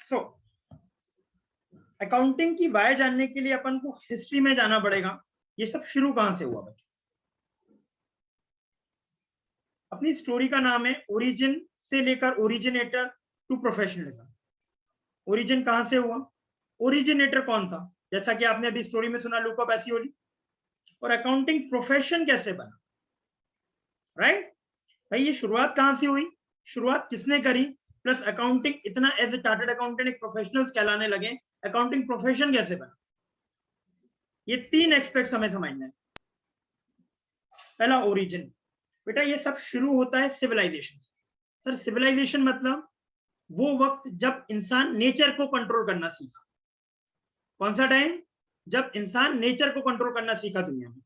So accounting की वाय जानने के लिए अपन को हिस्ट्री में जाना पड़ेगा। ये सब शुरू कहां से हुआ बच्चों? अपनी स्टोरी का नाम है ओरिजिन से लेकर ओरिजिनेटर टू प्रोफेशनलिज्म। ओरिजिन कहां से हुआ, ओरिजिनेटर कौन था, जैसा कि आपने अभी स्टोरी में सुना लुका पैसिओली, और अकाउंटिंग प्रोफेशन कैसे बना, राइट? भाई ये शुरुआत कहां से हुई, शुरुआत किसने करी, प्लस अकाउंटिंग इतना एज ए चार्टर्ड अकाउंटेंट एक प्रोफेशनल्स कहलाने लगे, अकाउंटिंग प्रोफेशन कैसे बना। ये तीन एस्पेक्ट्स हमें समझना है। पहला ओरिजिन, बेटा ये सब शुरू होता है सिविलाइजेशन से। सर सिविलाइजेशन मतलब वो वक्त जब इंसान नेचर को कंट्रोल करना सीखा। कौन सा टाइम? जब इंसान नेचर को कंट्रोल करना सीखा दुनिया में।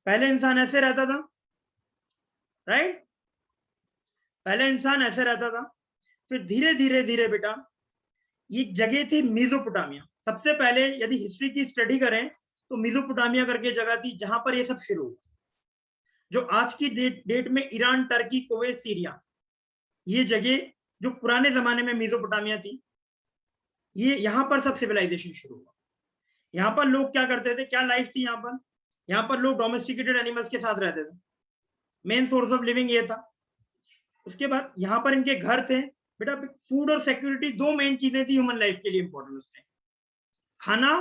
पहले इंसान ऐसे रहता था, राइट? पहले इंसान ऐसे रहता था, फिर धीरे धीरे धीरे बेटा ये जगह थी मेसोपोटामिया। सबसे पहले यदि हिस्ट्री की स्टडी करें तो मेसोपोटामिया करके जगह थी जहां पर ये सब शुरू हुआ, जो आज की डेट में ईरान, टर्की, कुवैत, सीरिया, ये जगह जो पुराने जमाने में मेसोपोटामिया थी, ये यहां पर सब सिविलाइजेशन शुरू हुआ। यहाँ पर लोग क्या करते थे, क्या लाइफ थी यहाँ पर लोग डोमेस्टिकेटेड एनिमल्स के साथ रहते थे, मेन सोर्स ऑफ लिविंग ये था। उसके बाद यहाँ पर इनके घर थे। बेटा फूड और सिक्योरिटी दो मेन चीजें थी ह्यूमन लाइफ के लिए इंपॉर्टेंट उसमें, खाना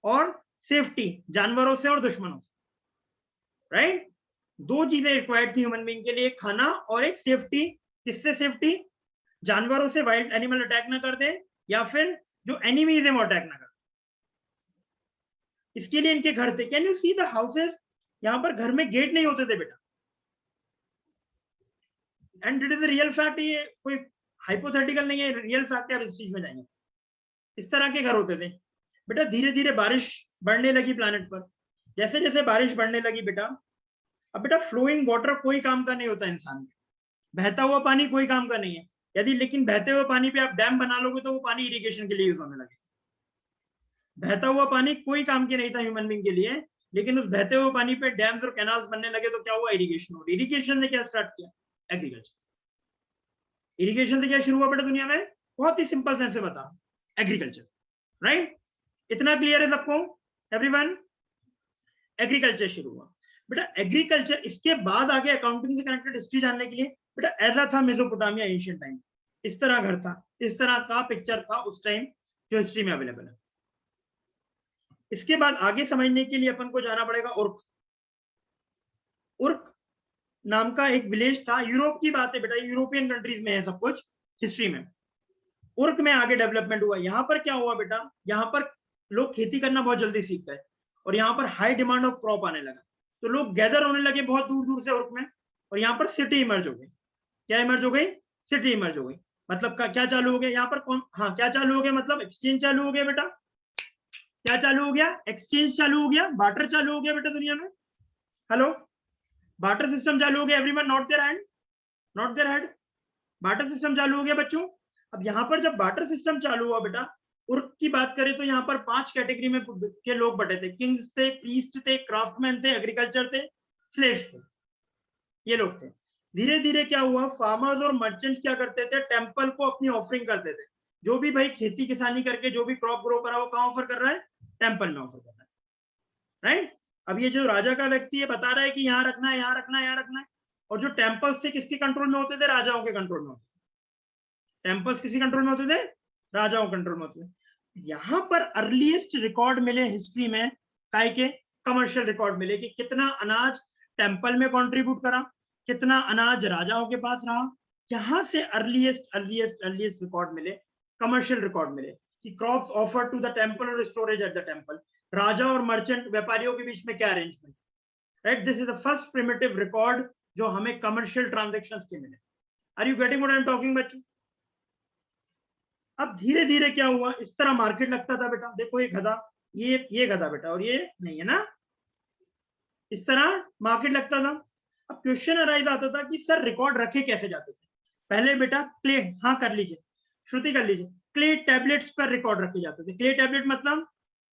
और सेफ्टी जानवरों से और दुश्मनों से, राइट? दो चीजें रिक्वायर्ड थी ह्यूमन बीइंग के लिए, खाना और एक सेफ्टी। किससे सेफ्टी? जानवरों से, वाइल्ड एनिमल अटैक ना कर दे, या फिर जो एनिमीज है वो अटैक ना कर। इसके लिए इनके घर थे। Can you see the houses? यहाँ पर घर में गेट नहीं होते थे बेटा, and it is real fact. ये कोई हाइपोथेटिकल नहीं है, रियल फैक्ट है। आप इस चीज में जाएंगे, इस तरह के घर होते थे बेटा। धीरे धीरे बारिश बढ़ने लगी प्लैनेट पर। जैसे जैसे बारिश बढ़ने लगी बेटा, अब बेटा फ्लोइंग वाटर कोई काम का नहीं होता इंसान के, बहता हुआ पानी कोई काम का नहीं है। यदि लेकिन बहते हुए पानी पे आप डैम बना लोगे तो वो पानी इरिगेशन के लिए यूज होने लगे। बहता हुआ पानी कोई काम के नहीं था ह्यूमन बीइंग के लिए, लेकिन उस बहते हुए पानी पे डैम्स और कैनाल्स बनने लगे तो क्या हुआ, इरिगेशन हो। इरिगेशन ने क्या स्टार्ट किया, एग्रीकल्चर। इरिगेशन से क्या शुरू हुआ बेटा दुनिया में? बहुत ही सिंपल सेंस से बता, एग्रीकल्चर, राइट? इतना क्लियर है सबको एवरीवन? एग्रीकल्चर शुरू हुआ बेटा, एग्रीकल्चर। इसके बाद आगे अकाउंटिंग से कनेक्टेड हिस्ट्री जानने के लिए बेटा ऐसा था मेसोपोटामिया एंशिएंट टाइम। इस तरह घर था, इस तरह का पिक्चर था उस टाइम जो हिस्ट्री में अवेलेबल है। इसके बाद आगे समझने के लिए अपन को जाना पड़ेगा उर्क। उर्क नाम का एक विलेज था, यूरोप की बात है बेटा, यूरोपियन कंट्रीज में है सब कुछ हिस्ट्री में। उर्क में आगे डेवलपमेंट हुआ। यहाँ पर क्या हुआ बेटा, यहाँ पर लोग खेती करना बहुत जल्दी सीख गए और यहाँ पर हाई डिमांड ऑफ क्रॉप आने लगा, तो लोग गैदर होने लगे बहुत दूर दूर से उर्क में, और यहाँ पर सिटी इमर्ज हो गई। क्या इमर्ज हो गई? सिटी इमर्ज हो गई। मतलब क्या चालू हो गया यहाँ पर? कौन? हाँ, क्या चालू हो गया? मतलब एक्सचेंज चालू हो गया बेटा। क्या चालू हो गया? एक्सचेंज चालू हो गया, बार्टर चालू हो गया बेटा दुनिया में। हेलो, बार्टर सिस्टम चालू हो गया। Everyone not their hand, not their head. Barter system चालू हो गया बच्चों। अब यहाँ पर जब बार्टर सिस्टम चालू हुआ बेटा, उर्क की बात करें तो यहाँ पर 5 कैटेगरी में के लोग बटे थे। किंग्स थे, प्रीस्ट थे, क्राफ्टमैन थे, एग्रीकल्चर थे, स्लेव्स थे, ये लोग थे। धीरे धीरे क्या हुआ, फार्मर्स और मर्चेंट्स क्या करते थे, टेम्पल को अपनी ऑफरिंग करते थे। जो भी भाई खेती किसानी करके जो भी क्रॉप ग्रो करा वो कहाँ ऑफर कर रहा है? टेम्पल में ऑफर कर रहा है, राइट? अब ये जो राजा का व्यक्ति है बता रहा है कि यहाँ रखना है, यहाँ रखना है, यहाँ रखना है। और जो टेम्पल्स थे किसके कंट्रोल में होते थे? राजाओं के कंट्रोल में होते थे। टेम्पल्स किसी कंट्रोल में होते थे? राजाओं कंट्रोल में होते थे। यहाँ पर अर्लीस्ट रिकॉर्ड मिले हिस्ट्री में काय के? कमर्शियल रिकॉर्ड मिले कि कितना अनाज टेम्पल में कंट्रीब्यूट करा, कितना अनाज राजाओं के पास रहा। यहां से अर्लीस्ट रिकॉर्ड मिले, कमर्शियल रिकॉर्ड मिले कि crops offer to the temple और स्टोरेज एट द टेम्पल। राजा और मर्चेंट व्यापारियों के बीच में क्या arrangement, right? This is the first primitive record जो हमें कमर्शियल ट्रांजैक्शंस के मिले। Are you getting what I am talking बच्चों? अब धीरे धीरे क्या हुआ, इस तरह मार्केट लगता था बेटा। देखो ये गधा, ये गधा बेटा, और ये नहीं है ना, इस तरह मार्केट लगता था। अब क्वेश्चन अराइज आता था कि सर रिकॉर्ड रखे कैसे जाते थे? पहले बेटा क्ले, हाँ कर लीजिए, श्रुति कर लीजिए, क्ले टैबलेट्स पर रिकॉर्ड रखे जाते थे। क्ले टैबलेट मतलब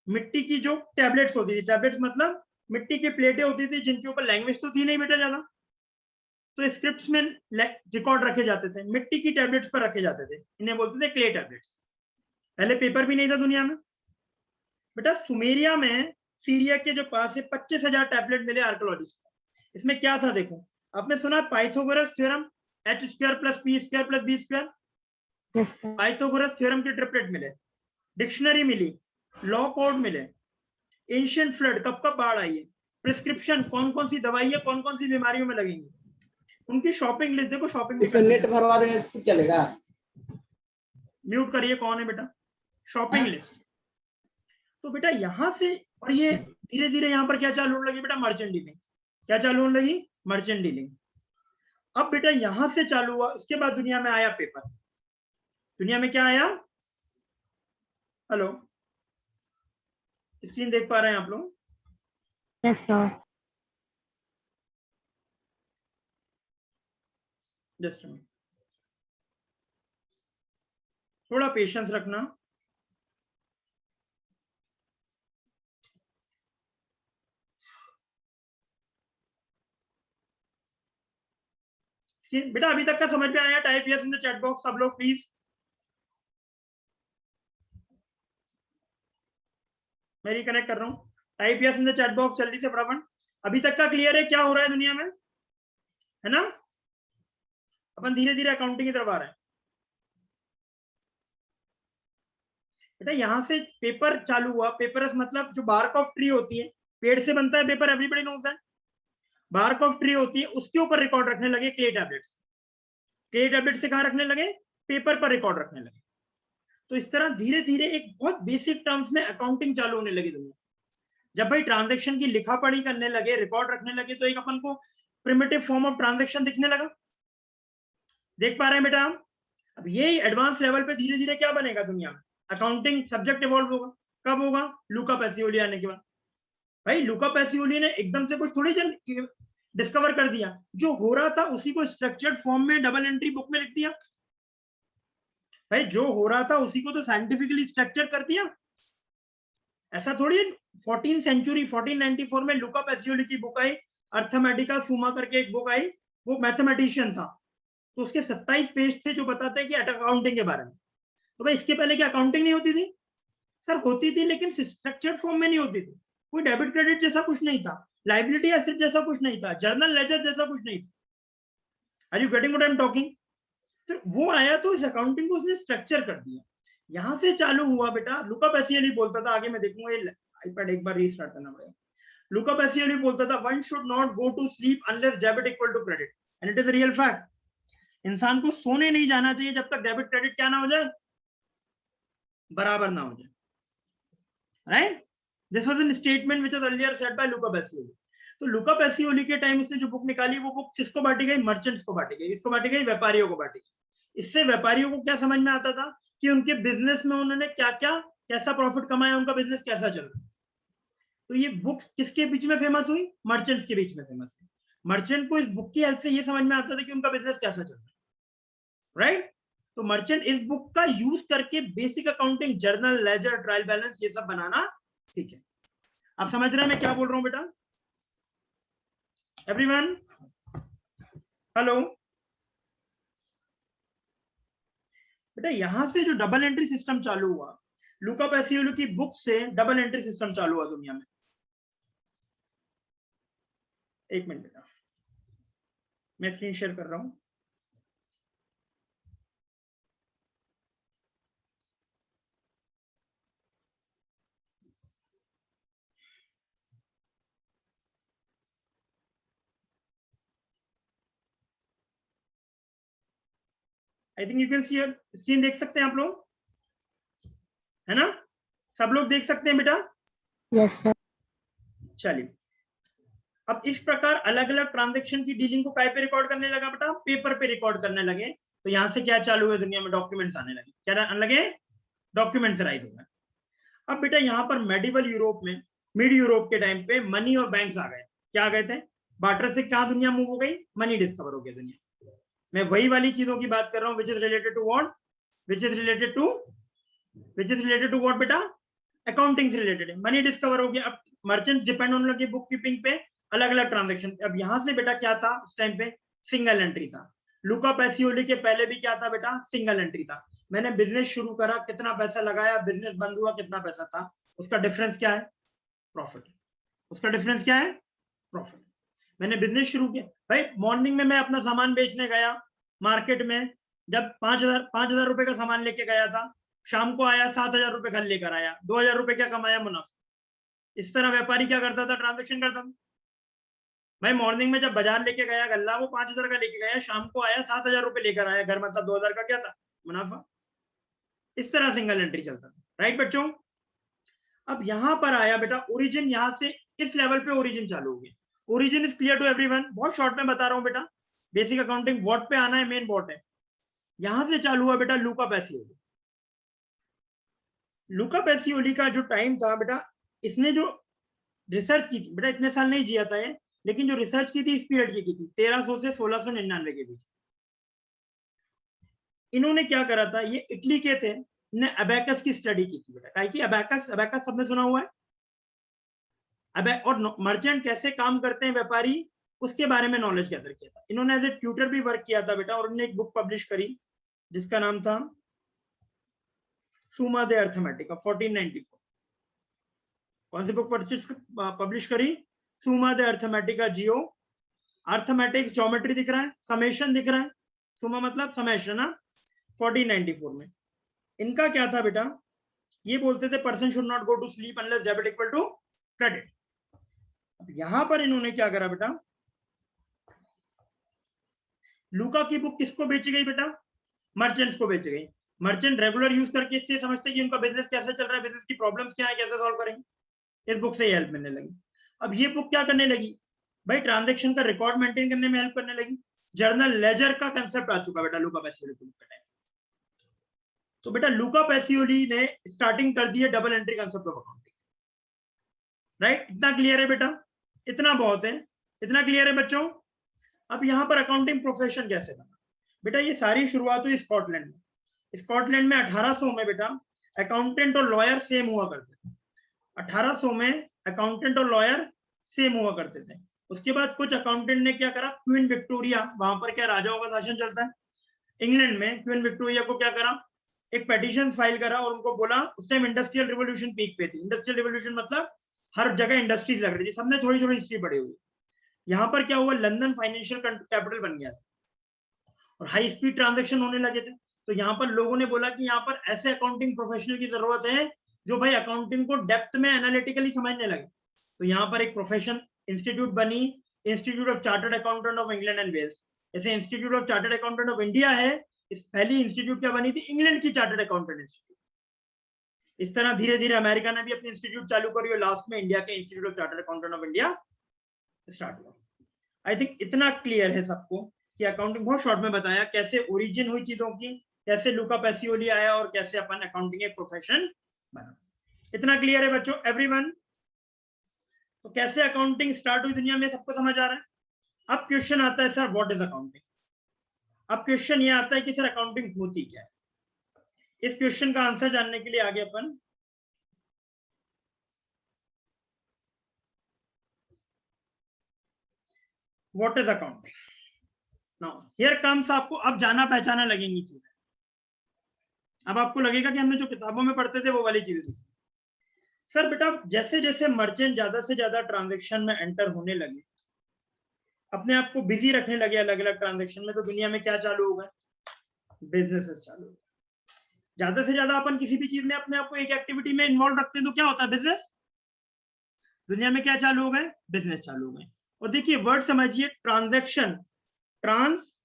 मिट्टी की जो टैबलेट्स होती थी, टैबलेट्स मतलब मिट्टी की प्लेटें होती थी जिनके ऊपर लैंग्वेज तो थी नहीं बेटा ज्यादा, तो स्क्रिप्ट्स में रिकॉर्ड रखे जाते थे, मिट्टी की टैबलेट्स पर रखे जाते थे, इन्हें बोलते थे क्ले टैबलेट्स। पहले पेपर भी नहीं था दुनिया में बेटा। सुमेरिया में सीरिया के जो पास है 25,000 टैबलेट मिले आर्कोलॉजिस्ट को। इसमें क्या था देखो, आपने सुना Pythagoras theorem, h² + p² + b²। Pythagoras theorem के ट्रिपलेट मिले, डिक्शनरी मिली, लॉ कोड मिले, एंशिएंट फ्लड, कब कब बाढ़ आई है, प्रिस्क्रिप्शन कौन कौन सी दवाई है कौन कौन सी बीमारियों में लगेंगी, उनकी शॉपिंग लिस्ट देखो। शॉपिंग नेट भरवा देंगे तो चलेगा। म्यूट करिए, कौन है बेटा? Shopping list. तो बेटा यहां से, और ये धीरे धीरे यहाँ पर क्या चालू होने लगी बेटा? Merchant dealing. क्या चालू होने लगी? Merchant dealing. अब बेटा यहां से चालू हुआ, उसके बाद दुनिया में आया पेपर। दुनिया में क्या आया? हेलो, स्क्रीन देख पा रहे हैं आप लोग? Yes sir. जस्ट थोड़ा पेशेंस रखना। बेटा अभी तक का समझ में आया? Type yes in the chat box सब लोग प्लीज। मैं रिकनेक्ट कर रहा हूँ। Type yes in the chat box जल्दी से फटाफट। अभी तक का क्लियर है क्या हो रहा है दुनिया में? है ना? अपन धीरे धीरे अकाउंटिंग की तरफ आ रहे हैं बेटा। यहां से पेपर चालू हुआ। पेपर मतलब जो बार्क ऑफ ट्री होती है, पेड़ से बनता है paper, everybody knows that. Bark of tree होती है, उसके ऊपर रिकॉर्ड रखने लगे क्ले टैबलेट्स। क्ले टैबलेट से कहां रखने लगे? पेपर पर रिकॉर्ड रखने लगे। तो इस तरह धीरे धीरे एक बहुत बेसिक टर्म्स में अकाउंटिंग चालू होने लगी दुनिया। जब भाई ट्रांजैक्शन की लिखा पढ़ी करने लगे, रिकॉर्ड रखने लगे, तो एक अपन को प्रिमिटिव फॉर्म ऑफ ट्रांजैक्शन दिखने लगा। देख पा रहे हैं बेटा? अब ये एडवांस लेवल पे धीरे धीरे क्या बनेगा दुनिया में? अकाउंटिंग सब्जेक्ट इवॉल्व होगा। कब होगा? लुका पैसिओली आने के बाद। भाई लुका पैसिओली ने एकदम से कुछ थोड़ी डिस्कवर कर दिया। जो हो रहा था उसी को स्ट्रक्चर्ड फॉर्म में डबल एंट्री बुक में लिख दिया। भाई जो हो रहा था उसी को तो साइंटिफिकली स्ट्रक्चर कर दिया। ऐसा थोड़ी। 14th सेंचुरी 1494 में लुका पैसिओली की बुक आई, अर्थमेटिका सुमा करके एक बुक आई। वो मैथमेटिशियन था, तो उसके 27 पेज थे जो बताते हैं कि अकाउंटिंग के बारे में। तो भाई इसके पहले क्या अकाउंटिंग नहीं होती थी? सर होती थी, लेकिन स्ट्रक्चर्ड फॉर्म में नहीं होती थी। कोई डेबिट क्रेडिट जैसा कुछ नहीं था, लाइबिलिटी एसेट जैसा कुछ नहीं था, जर्नल लेजर जैसा कुछ नहीं था। Are you getting what I am talking? फिर वो आया तो इस अकाउंटिंग को उसने स्ट्रक्चर कर दिया। यहां से चालू हुआ बेटा। लुका पैसिओली बोलता था, आगे मैं देखूंगा, ये आईपैड एक बार रीस्टार्ट करना पड़ेगा। लुका पैसिओली बोलता था, one should not go to sleep unless debit equal to credit, and it is a real fact. इंसान को सोने नहीं जाना चाहिए जब तक डेबिट क्रेडिट क्या ना हो जाए? बराबर ना हो जाए। Right? This was an statement which was earlier said by Luca Pacioli. तो लुका पैसिओली के टाइम उसने जो बुक निकाली, वो बुक किसको बांटी गई? मर्चेंट्स को बांटी गई। इसको बांटी गई? व्यापारियों को बांटी गई। इससे व्यापारियों को क्या समझ में आता था कि उनके बिजनेस में उन्होंने क्या क्या, कैसा प्रॉफिट कमाया, उनका बिजनेस कैसा चल रहा है। तो ये बुक किसके बीच में फेमस हुई? मर्चेंट्स के बीच में फेमस हुई। मर्चेंट को इस बुक की हेल्प से ये समझ में आता था कि उनका बिजनेस कैसा चल रहा है। राइट? तो मर्चेंट इस बुक का यूज करके basic accounting, journal, ledger, trial balance, ये सब बनाना सीखे। आप समझ रहे हैं मैं क्या बोल रहा हूं बेटा? Everyone hello? बेटा यहां से जो डबल एंट्री सिस्टम चालू हुआ, लुका पैसिओली की बुक से डबल एंट्री सिस्टम चालू हुआ दुनिया में। एक मिनट बेटा, मैं स्क्रीन शेयर कर रहा हूं। I think you can see screen. देख सकते हैं आप लोग? है ना? सब लोग देख सकते हैं बेटा? Yes sir. चलिए, अब इस प्रकार अलग अलग ट्रांजैक्शन की डीलिंग को काय पे रिकॉर्ड करने लगा बेटा? पेपर पे रिकॉर्ड करने लगे। तो यहां से क्या चालू है दुनिया में? डॉक्यूमेंट्स आने लगे। क्या आने लगे? डॉक्यूमेंट्स राइज हो गए। अब बेटा यहाँ पर मेडिवल यूरोप में, मिड यूरोप के टाइम पे मनी और बैंक्स आ गए। क्या आ गए थे? बार्टर से क्या दुनिया मूव हो गई? मनी डिस्कवर हो गया दुनिया। मैं वही वाली चीजों की बात कर रहा हूँ, which is related to what? Which is related to what बेटा? अकाउंटिंग से रिलेटेड है। मनी डिस्कवर हो गया। अब मर्चेंट्स डिपेंड होने लगे बुक कीपिंग पे, अलग अलग ट्रांजेक्शन। अब यहां से बेटा क्या था उस टाइम पे? सिंगल एंट्री था। लुका पैसियोली के पहले भी क्या था बेटा, सिंगल एंट्री था। मैंने बिजनेस शुरू करा, कितना पैसा लगाया, बिजनेस बंद हुआ, कितना पैसा था, उसका डिफरेंस क्या है, प्रॉफिट। उसका डिफरेंस क्या है, प्रॉफिट। मैंने बिजनेस शुरू किया भाई, मॉर्निंग में मैं अपना सामान बेचने गया मार्केट में, जब 5,000 रुपए का सामान लेके गया था, शाम को आया 7,000 रुपए घर लेकर आया, 2,000 रुपए क्या कमाया, मुनाफा। इस तरह व्यापारी क्या करता था, ट्रांजेक्शन करता था। भाई मॉर्निंग में जब बाजार लेके गया गल्ला, वो 5,000 का लेके गया, शाम को आया 7,000 रुपए लेकर आया घर, मतलब 2,000 का क्या था, मुनाफा। इस तरह सिंगल एंट्री चलता था, राइट बच्चों। अब यहां पर आया बेटा ओरिजिन, यहां से इस लेवल पे ओरिजिन चालू हो गया। Origin is clear to everyone, बहुत शॉर्ट में बता रहा हूं बेटा, बेसिक अकाउंटिंग व्हाट पे आना है, मेन व्हाट है। यहां से चालू हुआ बेटा लुका पैसियोली। लुका पैसियोली का जो टाइम था बेटा, इसने जो रिसर्च की थी बेटा, इतने साल नहीं जिया था ये, लेकिन जो रिसर्च की थी इस पीरियड की थी 1300 से 1699 के बीच। इन्होंने क्या करा था, ये इटली के थे, इन्हें अबैकस की स्टडी की थी बेटा। काहे की अबैकस, अबैकस सबने सुना हुआ है। और मर्चेंट कैसे काम करते हैं व्यापारी, उसके बारे में नॉलेज गैदर किया था इन्होंने। एज ए ट्यूटर भी वर्क किया था बेटा, और उन्होंने एक बुक पब्लिश करी जिसका नाम था सुमा दे अर्थमेटिका 1494। कौन सी बुक पब्लिश करी, सुमा दे अर्थमेटिका जियो। अर्थमेटिक्स ज्योमेट्री दिख रहा है, समेशन दिख रहा है, सुमा मतलब समेशन ना, 1494 में। इनका क्या था बेटा, ये बोलते थे person should not go to sleep unless debit equal to credit. अब यहां पर इन्होंने क्या करा बेटा, लुका की बुक किसको बेची गई बेटा, मर्चेंट्स को बेची गई। मर्चेंट रेगुलर यूज करके इससे समझते कि उनका बिजनेस कैसे चल रहा है, बिजनेस की प्रॉब्लम्स क्या है, कैसे सॉल्व करेंगे, इस बुक से हेल्प मिलने लगी। अब ये बुक क्या करने लगी भाई, ट्रांजैक्शन का रिकॉर्ड मेंटेन करने में हेल्प करने लगी। जर्नल लेजर का कंसेप्ट आ चुका बेटा लुका पैसियोली के टाइम। तो बेटा लुका पैसियोली ने स्टार्टिंग कर दी है double entry concept of accounting, right. इतना क्लियर है बेटा, इतना बहुत है, इतना क्लियर है बच्चों। अब यहां पर अकाउंटिंग प्रोफेशन कैसे बना बेटा, ये सारी शुरुआत हुई स्कॉटलैंड में। स्कॉटलैंड में 1800 में बेटा अकाउंटेंट और लॉयर सेम हुआ करते थे। 1800 में अकाउंटेंट और लॉयर सेम हुआ करते थे। उसके बाद कुछ अकाउंटेंट ने क्या करा, क्वीन विक्टोरिया, वहां पर क्या राजाओं का शासन चलता है इंग्लैंड में, क्वीन विक्टोरिया को क्या करा, एक पेटिशन फाइल करा और उनको बोला, उस टाइम इंडस्ट्रियल रिवोल्यूशन पीक पे थी। इंडस्ट्रियल रिवोल्यूशन मतलब हर जगह इंडस्ट्रीज लग रही थी, सबने थोड़ी थोड़ी हिस्ट्री पढ़ी हुई। यहां पर क्या हुआ, लंदन फाइनेंशियल कैपिटल बन गया और हाई स्पीड ट्रांजैक्शन होने लगे थे। तो यहाँ पर लोगों ने बोला कि यहाँ पर ऐसे अकाउंटिंग प्रोफेशनल की जरूरत है जो भाई अकाउंटिंग को डेप्थ में एनालिटिकली समझने लगे। तो यहाँ पर एक प्रोफेशन इंस्टीट्यूट बनी, institute of chartered accountant of England and Wales. जैसे institute of chartered accountant of India है, इस पहली इंस्टीट्यूट क्या बनी थी, इंग्लैंड की चार्टर्ड अकाउंटेंट इंस्टीट्यूट। इस तरह धीरे धीरे अमेरिका ने भी अपनी इंस्टीट्यूट चालू करी और लास्ट में इंडिया के institute of chartered accountant of India start हुआ। आई थिंक इतना क्लियर है सबको कि अकाउंटिंग, बहुत शॉर्ट में बताया कैसे ओरिजिन हुई चीजों की, कैसे लुका पैसियोली आया और कैसे अपन अकाउंटिंग एक प्रोफेशन बना। इतना क्लियर है बच्चों एवरीवन। तो कैसे अकाउंटिंग स्टार्ट हुई दुनिया में, सबको समझ आ रहा है। अब क्वेश्चन आता है सर व्हाट इज अकाउंटिंग। अब क्वेश्चन ये आता है कि सर अकाउंटिंग होती क्या है। इस क्वेश्चन का आंसर जानने के लिए आगे अपन what is accounting now, here comes, आपको अब जाना पहचाना लगेंगी चीजें। अब आपको लगेगा कि हमने जो किताबों में पढ़ते थे वो वाली चीजें थी। सर बेटा जैसे जैसे मर्चेंट ज्यादा से ज्यादा ट्रांजैक्शन में एंटर होने लगे, अपने आप को बिजी रखने लगे अलग अलग ट्रांजैक्शन में, तो दुनिया में क्या चालू होगा, बिजनेसेस चालू होगा। ज्यादा से ज्यादा अपन किसी भी चीज में अपने आप को एक एक्टिविटी में इन्वॉल्व रखते हैं तो क्या होता है, बिजनेस। दुनिया में क्या चालू हो गए, बिजनेस चालू हो गए। और देखिए वर्ड समझिए, ट्रांजैक्शन, ट्रांस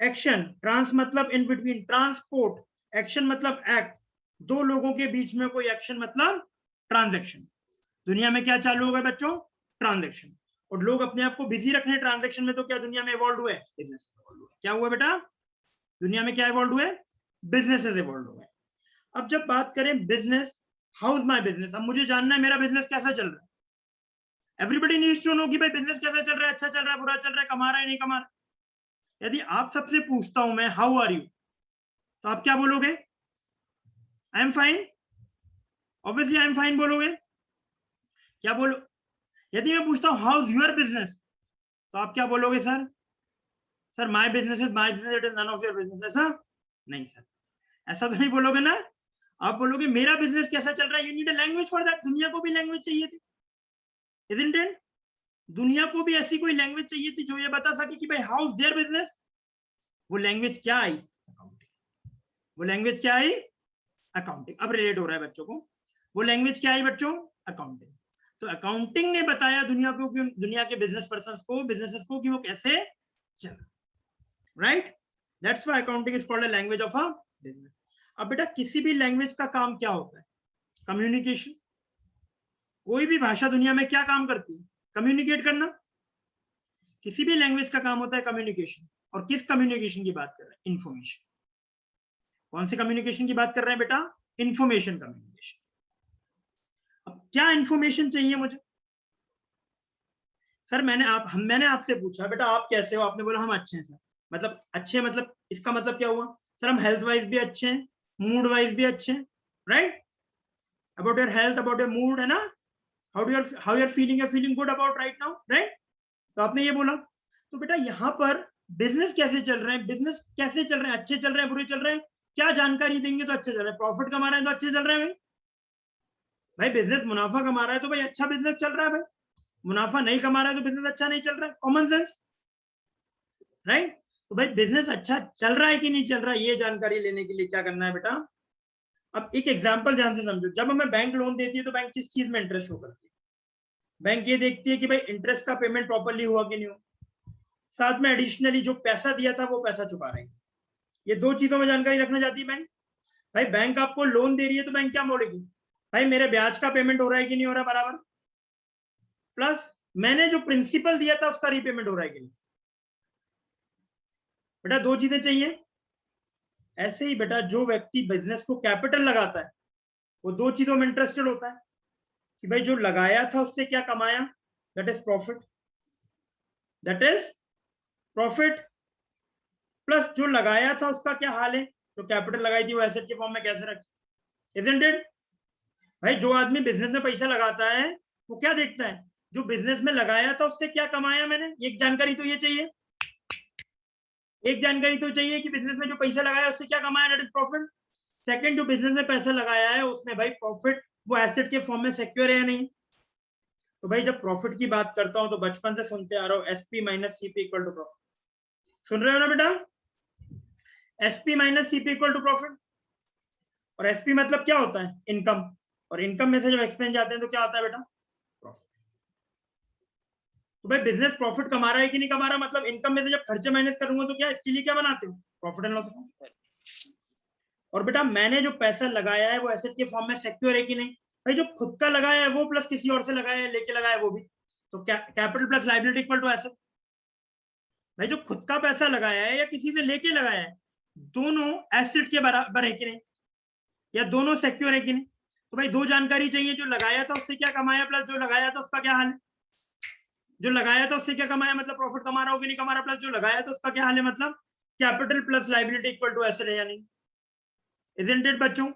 एक्शन, ट्रांस मतलब इन बिटवीन, ट्रांसपोर्ट, एक्शन मतलब एक्ट, दो लोगों के बीच में कोई एक्शन मतलब ट्रांजैक्शन। दुनिया में क्या चालू हो गया बच्चों, ट्रांजैक्शन। और लोग अपने आप को बिजी रखने ट्रांजैक्शन में, तो क्या दुनिया में इवॉल्व हुए, बिजनेस इवॉल्व हुए। क्या हुआ बेटा, दुनिया में क्या इवॉल्व हुए, बिजनेसेस इवॉल्व हुए। अब जब बात करें business, how is my business, अब मुझे जानना है मेरा बिजनेस कैसा चल रहा है। एवरीबडी नीड्स टू नो कि भाई बिजनेस कैसा चल रहा है, अच्छा चल रहा है, बुरा चल रहा है, कमा रहा है नहीं कमा रहा। यदि आप सबसे पूछता हूं मैं हाउ आर यू, तो आप क्या बोलोगे, I am fine. Obviously I am fine बोलोगे, क्या बोलो। यदि मैं पूछता हूं हाउ इज योर बिजनेस, तो आप क्या बोलोगे sir, sir my business is my business, it is none of your business, ऐसा नहीं सर, ऐसा तो नहीं बोलोगे ना। आप बोलोगे मेरा बिजनेस कैसा चल रहा है, you need a language for that. दुनिया को भी लैंग्वेज चाहिए थी, इजंट इट? दुनिया को भी ऐसी कोई लैंग्वेज चाहिए थी जो ये बता सके कि भाई हाउ इज देयर बिजनेस। वो लैंग्वेज क्या आई? अकाउंटिंग। वो लैंग्वेज क्या आई? अकाउंटिंग। अब रिलेट हो रहा है बच्चों को। वो लैंग्वेज क्या आई बच्चों? अकाउंटिंग। तो अकाउंटिंग ने बताया दुनिया को, दुनिया के बिजनेस पर्संस को, बिजनेसेस को, कि वो कैसे चल, right? That's why accounting is called a language of a business. अब बेटा किसी भी लैंग्वेज का काम क्या होता है? कम्युनिकेशन। कोई भी भाषा दुनिया में क्या काम करती है? कम्युनिकेट करना। किसी भी लैंग्वेज का काम होता है कम्युनिकेशन। और किस कम्युनिकेशन की बात कर रहे हैं? इंफॉर्मेशन। कौन से कम्युनिकेशन की बात कर रहे हैं बेटा? Information communication. अब क्या इंफॉर्मेशन चाहिए मुझे? सर मैंने आपसे पूछा बेटा आप कैसे हो, आपने बोला हम अच्छे हैं सर। मतलब अच्छे, मतलब इसका मतलब क्या हुआ? सर हम हेल्थ वाइज भी अच्छे हैं, मूड वाइज भी अच्छे हैं, right? About your health, about your mood, है ना? How you are feeling, you are feeling good about right now, right? तो आपने ये बोला। तो बेटा यहाँ पर बिजनेस कैसे चल रहे हैं, बिजनेस कैसे चल रहे हैं, अच्छे चल रहे हैं, बुरे चल रहे हैं, क्या जानकारी देंगे तो अच्छे चल रहे हैं? प्रॉफिट कमा रहे हैं तो अच्छे चल रहे हैं भाई। भाई बिजनेस मुनाफा कमा रहा है तो भाई अच्छा बिजनेस चल रहा है भाई। मुनाफा नहीं कमा रहा है तो बिजनेस अच्छा नहीं चल रहा है। Common sense, right? तो भाई बिजनेस अच्छा चल रहा है कि नहीं चल रहा है, ये जानकारी लेने के लिए क्या करना है बेटा? अब एक एग्जांपल ध्यान से समझो। जब हमें बैंक लोन देती है तो बैंक किस चीज में इंटरेस्ट शो करती है? बैंक ये देखती है कि भाई इंटरेस्ट का पेमेंट प्रॉपर्ली हुआ कि नहीं हुआ, साथ में एडिशनली जो पैसा दिया था वो पैसा चुका रहे हैं। ये दो चीजों में जानकारी रखना चाहती है बैंक। भाई बैंक आपको लोन दे रही है तो बैंक क्या मोड़ेगी? भाई मेरे ब्याज का पेमेंट हो रहा है कि नहीं हो रहा बराबर, प्लस मैंने जो प्रिंसिपल दिया था उसका रीपेमेंट हो रहा है कि नहीं। बेटा दो चीजें चाहिए। ऐसे ही बेटा जो व्यक्ति बिजनेस को कैपिटल लगाता है वो दो चीजों में इंटरेस्टेड होता है कि भाई जो लगाया था उससे क्या कमाया, that is profit, that is profit, plus जो लगाया था उसका क्या हाल है, जो कैपिटल लगाई थी वो एसेट के फॉर्म में कैसे रखी, इजंट इट? भाई जो आदमी बिजनेस में पैसा लगाता है वो क्या देखता है? जो बिजनेस में लगाया था उससे क्या कमाया मैंने, एक जानकारी तो ये चाहिए। एक जानकारी तो चाहिए कि बिजनेस में जो पैसा लगाया उससे क्या कमाया, दैट इज प्रॉफिट। सेकंड, जो बिजनेस में पैसा लगाया है उसमें भाई प्रॉफिट वो एसेट के फॉर्म में सिक्योर है या नहीं। तो भाई जब प्रॉफिट की बात करता हूं तो बचपन से सुनते आ रहा हूं SP minus CP equal to profit. सुन रहे हो ना बेटा? SP minus CP equal to profit. और एसपी मतलब क्या होता है? इनकम। और इनकम में से जब एक्सपेंस जाते हैं तो क्या आता है बेटा? प्रॉफिट। तो भाई बिजनेस प्रॉफिट कमा रहा है कि नहीं कमा रहा, मतलब इनकम में से जब खर्चे माइनस करूंगा तो क्या इसके लिए क्या बनाते हो? Profit and loss account. और बेटा मैंने जो पैसा लगाया है वो एसेट के फॉर्म में सिक्योर है कि नहीं? भाई जो खुद का लगाया है वो प्लस किसी और से लगाया है, लेके लगाया है वो भी, तो capital plus liability equal to asset. भाई जो खुद का पैसा लगाया है या किसी से लेके लगाया है, दोनों एसेट के बराबर है कि नहीं, या दोनों सिक्योर है कि नहीं? तो भाई दो जानकारी चाहिए, जो लगाया था उससे क्या कमाया, प्लस जो लगाया था उसका क्या हाल है। जो लगाया था उससे क्या कमाया मतलब प्रॉफिट कमा रहा हो कि नहीं कमा रहा, प्लस जो लगाया था उसका क्या हाल है, मतलब capital plus liability equal to asset है या नहीं। इजंट इट बच्चों?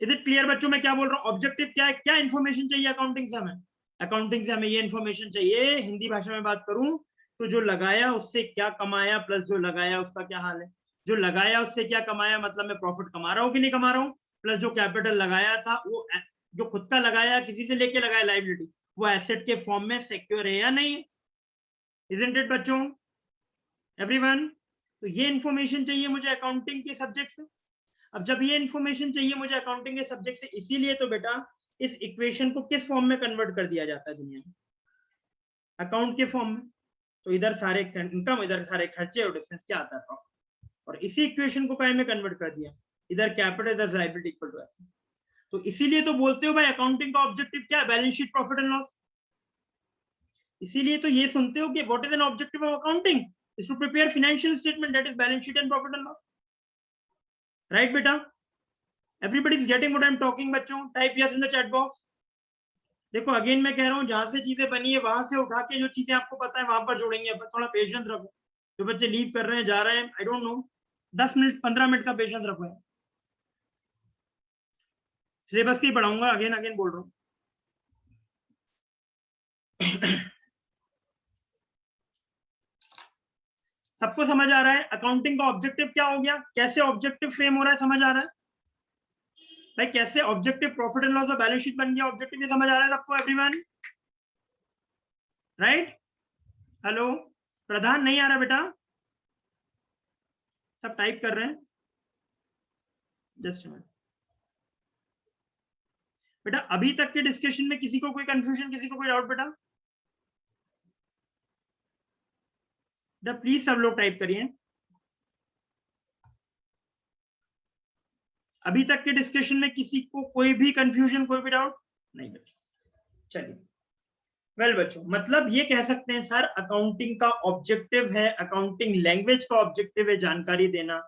इज इट क्लियर बच्चों? मैं क्या बोल रहा हूँ? ऑब्जेक्टिव क्या है, क्या इन्फॉर्मेशन चाहिए अकाउंटिंग से हमें? अकाउंटिंग से हमें ये इन्फॉर्मेशन चाहिए, हिंदी भाषा में बात करूं तो जो लगाया उससे क्या कमाया, प्लस जो लगाया उसका क्या हाल है। जो लगाया उससे क्या कमाया मतलब मैं प्रॉफिट कमा रहा हूँ कि नहीं कमा रहा हूँ, प्लस जो कैपिटल लगाया था वो जो खुद का लगाया किसी से लेके लगाया लायबिलिटी, वो एसेट के फॉर्म में सिक्योर है या नहीं। इजंट इट बच्चों? एवरीवन? तो ये इन्फॉर्मेशन चाहिए मुझे अकाउंटिंग के सब्जेक्ट से। अब जब ये इन्फॉर्मेशन चाहिए मुझे अकाउंटिंग के सब्जेक्ट से, इसीलिए तो बेटा इस इक्वेशन को किस फॉर्म में कन्वर्ट कर दिया जाता है दुनिया में? अकाउंट के फॉर्म में। तो इधर सारे इनकम, इधर सारे खर्चे, और डिफरेंस क्या आता है? और इसी इक्वेशन को काय में कन्वर्ट कर दिया, इधर कैपिटल इधर लायबिलिटी इक्वल टू एसेट। तो इसीलिए तो बोलते हो भाई अकाउंटिंग का ऑब्जेक्टिव क्या है? Balance sheet, profit and loss. इसीलिए तो ये सुनते हो कि what is an objective of accounting, is to prepare financial statement, that is balance sheet and profit and loss. Right बेटा? Everybody is getting what I'm talking बच्चों? Type yes in the chat box. देखो again मैं कह रहा हूँ जहां से चीजें बनी है वहां से उठा के जो चीजें आपको पता है वहां पर जोड़ेंगे। थोड़ा पेशेंस रखो। जो बच्चे लीव कर रहे हैं, जा रहे हैं, I don't know, 10 minute 15 minute का पेशेंस रखो। सिलेबस की पढ़ाऊंगा, अगेन अगेन बोल रहा हूँ। सबको समझ आ रहा है? अकाउंटिंग का ऑब्जेक्टिव क्या हो गया, कैसे ऑब्जेक्टिव फ्रेम हो रहा है, समझ आ रहा है भाई? कैसे ऑब्जेक्टिव प्रॉफिट एंड लॉस और बैलेंस शीट बन गया, ऑब्जेक्टिव ये समझ आ रहा है सबको? Everyone right? हेलो प्रधान, नहीं आ रहा बेटा? सब टाइप कर रहे हैं, जस्ट मिनट बेटा। अभी तक के डिस्कशन में किसी को कोई कंफ्यूजन, किसी को कोई डाउट बेटा? बेटा प्लीज सब लोग टाइप करिए। अभी तक के डिस्कशन में किसी को कोई भी कंफ्यूजन, कोई भी डाउट नहीं बच्चों? चलिए वेल बच्चों, मतलब ये कह सकते हैं सर अकाउंटिंग का ऑब्जेक्टिव है, अकाउंटिंग लैंग्वेज का ऑब्जेक्टिव है जानकारी देना,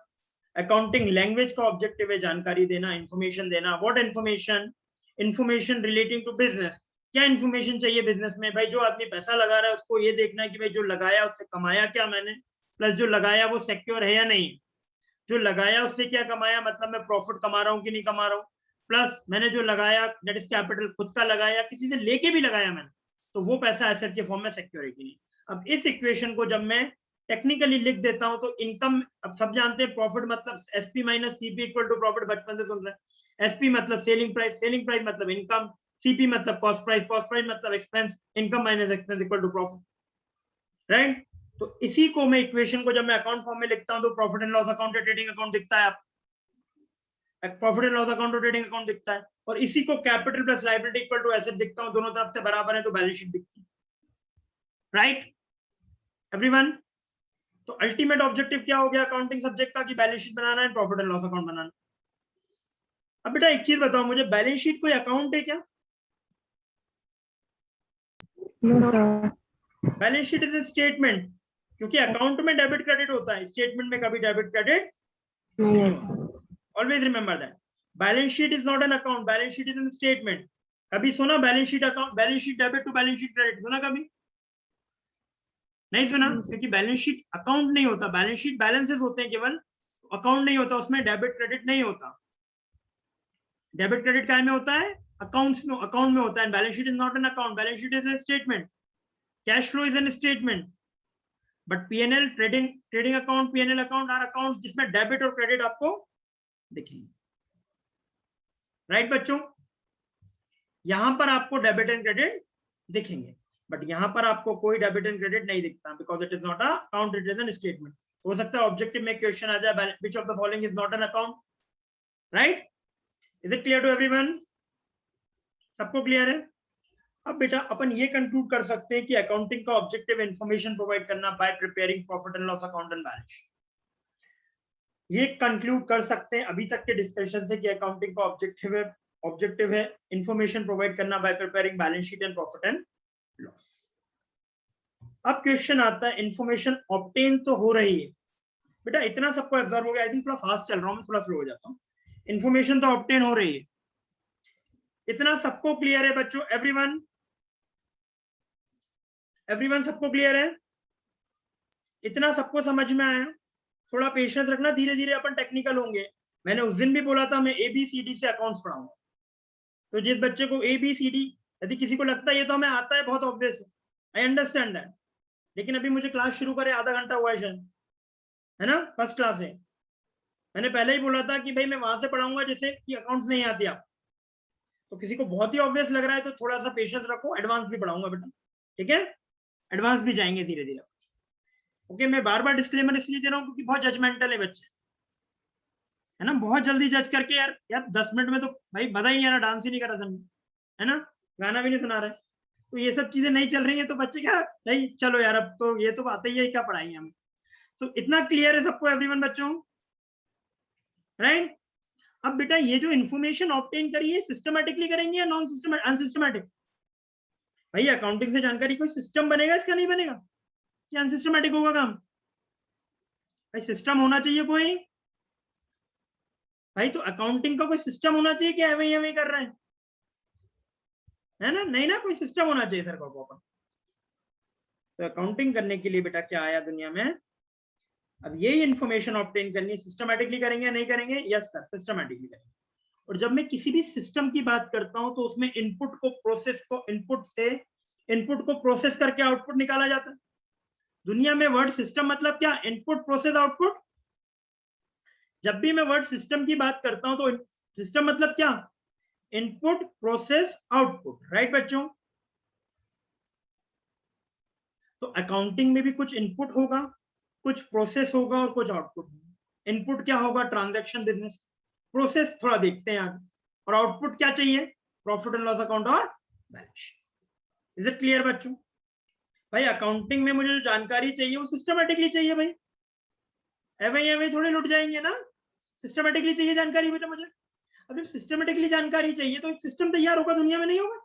अकाउंटिंग लैंग्वेज का ऑब्जेक्टिव है जानकारी देना, इंफॉर्मेशन देना। What information? Information relating to business. क्या इंफॉर्मेशन चाहिए बिजनेस में भाई? जो आदमी पैसा लगा रहा है उसको ये देखना है कि भाई जो लगाया उससे कमाया क्या मैंने, प्लस जो लगाया वो सिक्योर है या नहीं। जो लगाया उससे क्या कमाया, मतलब मैं प्रॉफिट कमा रहा हूँ कि नहीं कमा रहा हूँ, प्लस मैंने जो लगाया दैट इज कैपिटल, खुद का लगाया किसी से लेके भी लगाया मैंने, तो वो पैसा एसेट के फॉर्म में सिक्योरिटी नहीं। अब इस इक्वेशन को जब मैं टेक्निकली लिख देता हूं तो इनकम, अब सब जानते हैं प्रॉफिट मतलब SP minus CP equal to profit, बचपन से सुन रहे हैं। एसपी मतलब सेलिंग प्राइस मतलब इनकम, सीपी मतलब कॉस्ट प्राइस मतलब expense, income minus expense equal to profit, right? तो इसी को मैं इक्वेशन को जब मैं अकाउंट फॉर्म में लिखता हूं तो profit and loss account, trading account दिखता है, आप प्रॉफिट एंड लॉस अकाउंट और ट्रेडिंग अकाउंट दिखता है, और इसी को capital plus liability equal to asset दिखता हूं, दोनों तरफ से बराबर है तो बैलेंस शीट दिखती है, राइट एवरीवन? तो अल्टीमेट ऑब्जेक्टिव क्या हो गया अकाउंटिंग सब्जेक्ट का, कि बैलेंस शीट बनाना है, प्रॉफिट एंड लॉस अकाउंट बनाना। अब बेटा एक चीज बताओ मुझे, बैलेंस शीट कोई अकाउंट है क्या? No, sir. Balance sheet is a statement, क्योंकि अकाउंट में डेबिट क्रेडिट होता है, स्टेटमेंट में कभी डेबिट क्रेडिट नहीं नहीं होता। होता। Always remember that balance sheet is not an account, balance sheet is an statement. कभी सुना balance sheet account, balance sheet debit to balance sheet credit, सुना कभी? नहीं सुना, क्योंकि बैलेंस शीट अकाउंट नहीं होता, बैलेंस शीट बैलेंसेस होते हैं केवल, अकाउंट नहीं होता, उसमें डेबिट क्रेडिट नहीं होता। डेबिट क्रेडिट काय में होता है? अकाउंट्स में, अकाउंट में होता है। Balance sheet is not an account, balance sheet is a statement, cash flow is an statement, but PNL, trading account, PNL account are account जिसमें डेबिट और क्रेडिट आपको दिखेंगे, राइट बच्चों? यहां पर आपको डेबिट एंड क्रेडिट दिखेंगे, बट यहां पर आपको कोई डेबिट एंड क्रेडिट नहीं दिखता, because it is not a account, it is an statement. हो सकता है ऑब्जेक्टिव में क्वेश्चन आ जाए, which of the following is not an account, right? Is it clear to everyone? सबको क्लियर है? अब बेटा अपन ये कंक्लूड कर सकते हैं कि अकाउंटिंग का ऑब्जेक्टिव इंफॉर्मेशन प्रोवाइड करना bye preparing profit and loss account and balance sheet. ये कंक्लूड कर सकते हैं अभी तक के डिस्कशन से कि अकाउंटिंग का ऑब्जेक्टिव है इंफॉर्मेशन प्रोवाइड करना bye preparing balance sheet and profit and loss. अब क्वेश्चन आता है इंफॉर्मेशन ऑब्टेन तो हो रही है बेटा, इतना सबको ऑब्जर्व हो गया? आई थिंक थोड़ा फास्ट चल रहा हूं मैं, थोड़ा स्लो हो जाता हूं। इंफॉर्मेशन तो ऑब्टेन हो रही है, इतना सबको क्लियर है बच्चों? एवरीवन, एवरीवन सबको क्लियर है? इतना सबको समझ में आया? थोड़ा पेशेंस रखना, धीरे धीरे अपन टेक्निकल होंगे। मैंने उस दिन भी बोला था मैं ABCD से अकाउंट्स पढ़ाऊंगा, तो जिस बच्चे को ABCD, यदि किसी को लगता है ये तो हमें आता है, बहुत ऑब्वियस है, आई अंडरस्टैंड दैट, लेकिन अभी मुझे क्लास शुरू करे आधा घंटा हुआ है शायद, है ना? फर्स्ट क्लास है। मैंने पहले ही बोला था कि भाई मैं वहां से पढ़ाऊंगा जैसे कि अकाउंट्स नहीं आती आप, तो किसी को बहुत ही ऑब्वियस लग रहा है तो थोड़ा सा पेशेंस रखो, एडवांस भी पढ़ाऊंगा बेटा, ठीक है? एडवांस भी जाएंगे धीरे धीरे। ओके, मैं बार बार डिस्क्लेमर इसलिए दे रहा हूँ क्योंकि बहुत जजमेंटल है बच्चे, है ना? बहुत जल्दी जज करके यार 10 मिनट में तो भाई मजा ही नहीं आ रहा, डांस ही नहीं कर रहा था, है ना? गाना भी नहीं सुना रहे, तो ये सब चीजें नहीं चल रही है तो बच्चे क्या नहीं, चलो यार अब तो ये तो आते ही है, क्या पढ़ाएंगे हम। सो इतना क्लियर है सबको एवरीवन बच्चों, राइट? अब बेटा ये जो इन्फॉर्मेशन ऑब्टेन करी है सिस्टमैटिकली करेंगे या नॉन सिस्टमैटिक, अनसिस्टमैटिक? भाई अकाउंटिंग से जानकारी कोई सिस्टम बनेगा इसका, नहीं बनेगा, या अनसिस्टमैटिक होगा काम? भाई सिस्टम होना चाहिए कोई, भाई तो अकाउंटिंग का कोई सिस्टम होना चाहिए, क्या एवं कर रहे हैं, है ना? नहीं ना, कोई सिस्टम होना चाहिए सर को अपन। तो अकाउंटिंग करने के लिए बेटा क्या आया दुनिया में, अब यही इंफॉर्मेशन ऑब्टेन करनी, सिस्टमैटिकली करेंगे या नहीं करेंगे? यस सर, सिस्टमैटिकली करेंगे। और जब मैं किसी भी सिस्टम की बात करता हूं तो उसमें इनपुट को प्रोसेस को, इनपुट से इनपुट को प्रोसेस करके आउटपुट निकाला जाता है। दुनिया में वर्ड सिस्टम मतलब क्या? Input process output. जब भी मैं वर्ड सिस्टम की बात करता हूं तो सिस्टम मतलब क्या? इनपुट प्रोसेस आउटपुट, राइट बच्चों? तो अकाउंटिंग में भी कुछ इनपुट होगा, कुछ प्रोसेस होगा और कुछ आउटपुट होगा। इनपुट क्या होगा? Transaction business. प्रोसेस थोड़ा देखते हैं आगे। और आउटपुट क्या चाहिए? प्रॉफिट एंड लॉस अकाउंट और balance sheet. Is it clear बच्चों? भाई अकाउंटिंग में मुझे जो जानकारी चाहिए वो सिस्टमेटिकली चाहिए भाई, एवं थोड़े लुट जाएंगे ना, सिस्टमेटिकली चाहिए जानकारी बेटा मुझे। अब जब सिस्टमेटिकली जानकारी चाहिए तो एक सिस्टम तैयार होगा, दुनिया में नहीं होगा,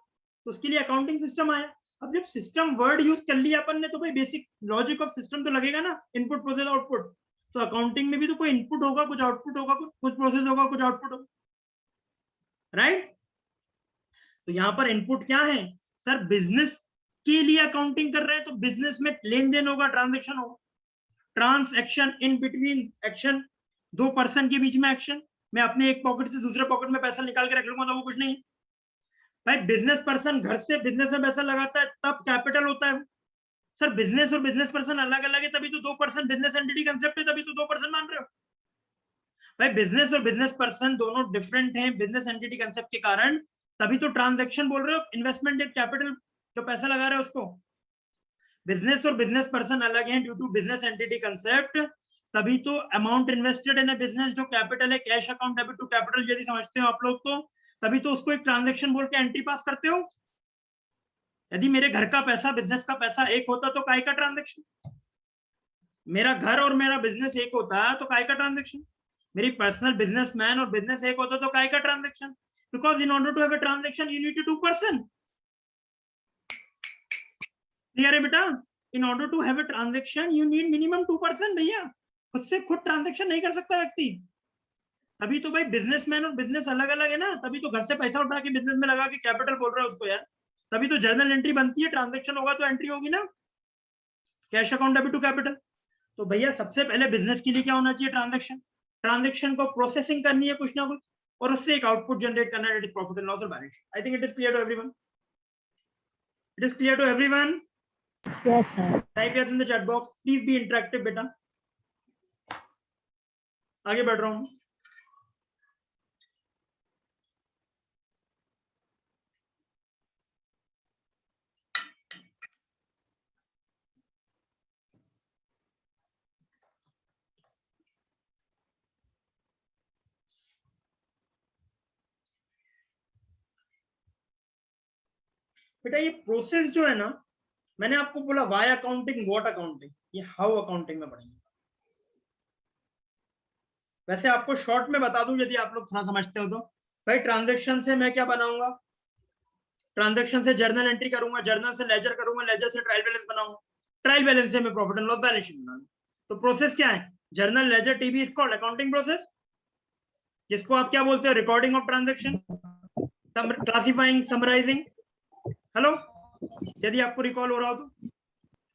तो उसके लिए अकाउंटिंग सिस्टम आया। अब जब सिस्टम वर्ड यूज कर लिया अपन ने तो भाई बेसिक लॉजिक ऑफ सिस्टम तो लगेगा ना, इनपुट प्रोसेस आउटपुट। तो अकाउंटिंग में भी तो कोई इनपुट होगा, कुछ आउटपुट होगा, कुछ प्रोसेस होगा, कुछ आउटपुट होगा, राइट? तो यहाँ पर इनपुट क्या है सर? बिजनेस के लिए अकाउंटिंग कर रहे हैं तो बिजनेस में लेन देन होगा, ट्रांजेक्शन होगा, ट्रांसएक्शन, इन बिटवीन एक्शन, दो पर्सन के बीच में एक्शन। मैं अपने एक पॉकेट से दूसरे पॉकेट में पैसा निकाल के रख लूंगा तो वो कुछ नहीं। भाई बिजनेस पर्सन घर से बिजनेस में पैसा लगाता है तब कैपिटल होता है। सर बिजनेस और बिजनेस पर्सन अलग अलग है, तभी तो दो पर्सन बिजनेस एंटिटी कंसेप्ट है, तभी तो दो पर्सन मान रहे हो। भाई बिजनेस और बिजनेस पर्सन दोनों डिफरेंट हैं बिजनेस एंटिटी कंसेप्ट के कारण, तभी तो ट्रांजैक्शन बोल रहे हो, इन्वेस्टमेंट कैपिटल जो पैसा लगा रहे हो उसको। बिजनेस और बिजनेस पर्सन अलग हैं due to business entity concept, तभी तो अमाउंट इन्वेस्टेड इन बिजनेस जो कैपिटल है, cash account debit to capital यदि समझते हो आप लोग तो, तभी तो उसको एक ट्रांजैक्शन बोल के एंट्री पास करते हो। यदि मेरे घर का पैसा बिजनेस का पैसा एक होता तो काय का ट्रांजैक्शन? मेरा घर और मेरा बिजनेस एक होता तो काय का ट्रांजैक्शन? मेरी पर्सनल बिजनेसमैन और बिजनेस एक होता तो काय का transaction? Because in order to have a transaction you need to person. Clear है बेटा? In order to have a transaction you need minimum 2 person. भैया खुद से खुद ट्रांजैक्शन नहीं कर सकता व्यक्ति, तभी तो भाई बिजनेसमैन और बिजनेस अलग अलग है ना, तभी तो घर से पैसा उठा के बिजनेस में लगा के कैपिटल बोल रहा है उसको यार, तभी तो जर्नल एंट्री बनती है, ट्रांजैक्शन होगा तो एंट्री होगी ना, cash account debit to capital. तो भैया सबसे पहले बिजनेस के लिए क्या होना चाहिए? ट्रांजैक्शन। ट्रांजैक्शन को प्रोसेसिंग करनी है कुछ ना कुछ और उससे एक आउटपुट जनरेट करना है, that is profit and loss और balance sheet. I think it is clear to everyone? It is clear to everyone? Yes, sir. Type yes in the chat box, please be interactive बेटा। आगे बढ़ रहा हूं। बेटा ये प्रोसेस जो है ना, मैंने आपको बोला वाई अकाउंटिंग, व्हाट अकाउंटिंग, ये हाउ अकाउंटिंग में पढ़ेंगे। वैसे आपको शॉर्ट में बता दूं यदि आप लोग थोड़ा समझते हो तो, भाई ट्रांजैक्शन से मैं क्या बनाऊंगा? ट्रांजैक्शन से जर्नल एंट्री करूंगा, जर्नल से लेजर करूंगा, लेजर से ट्रायल बैलेंस बनाऊंगा, ट्रायल बैलेंस से मैं profit and loss balance sheet बनाऊंगा। तो प्रोसेस क्या है? Journal, ledger, TB is called accounting process, जिसको आप क्या बोलते हो? Recording of transaction, classifying, summarising. Hello, यदि आपको रिकॉल हो रहा हो तो,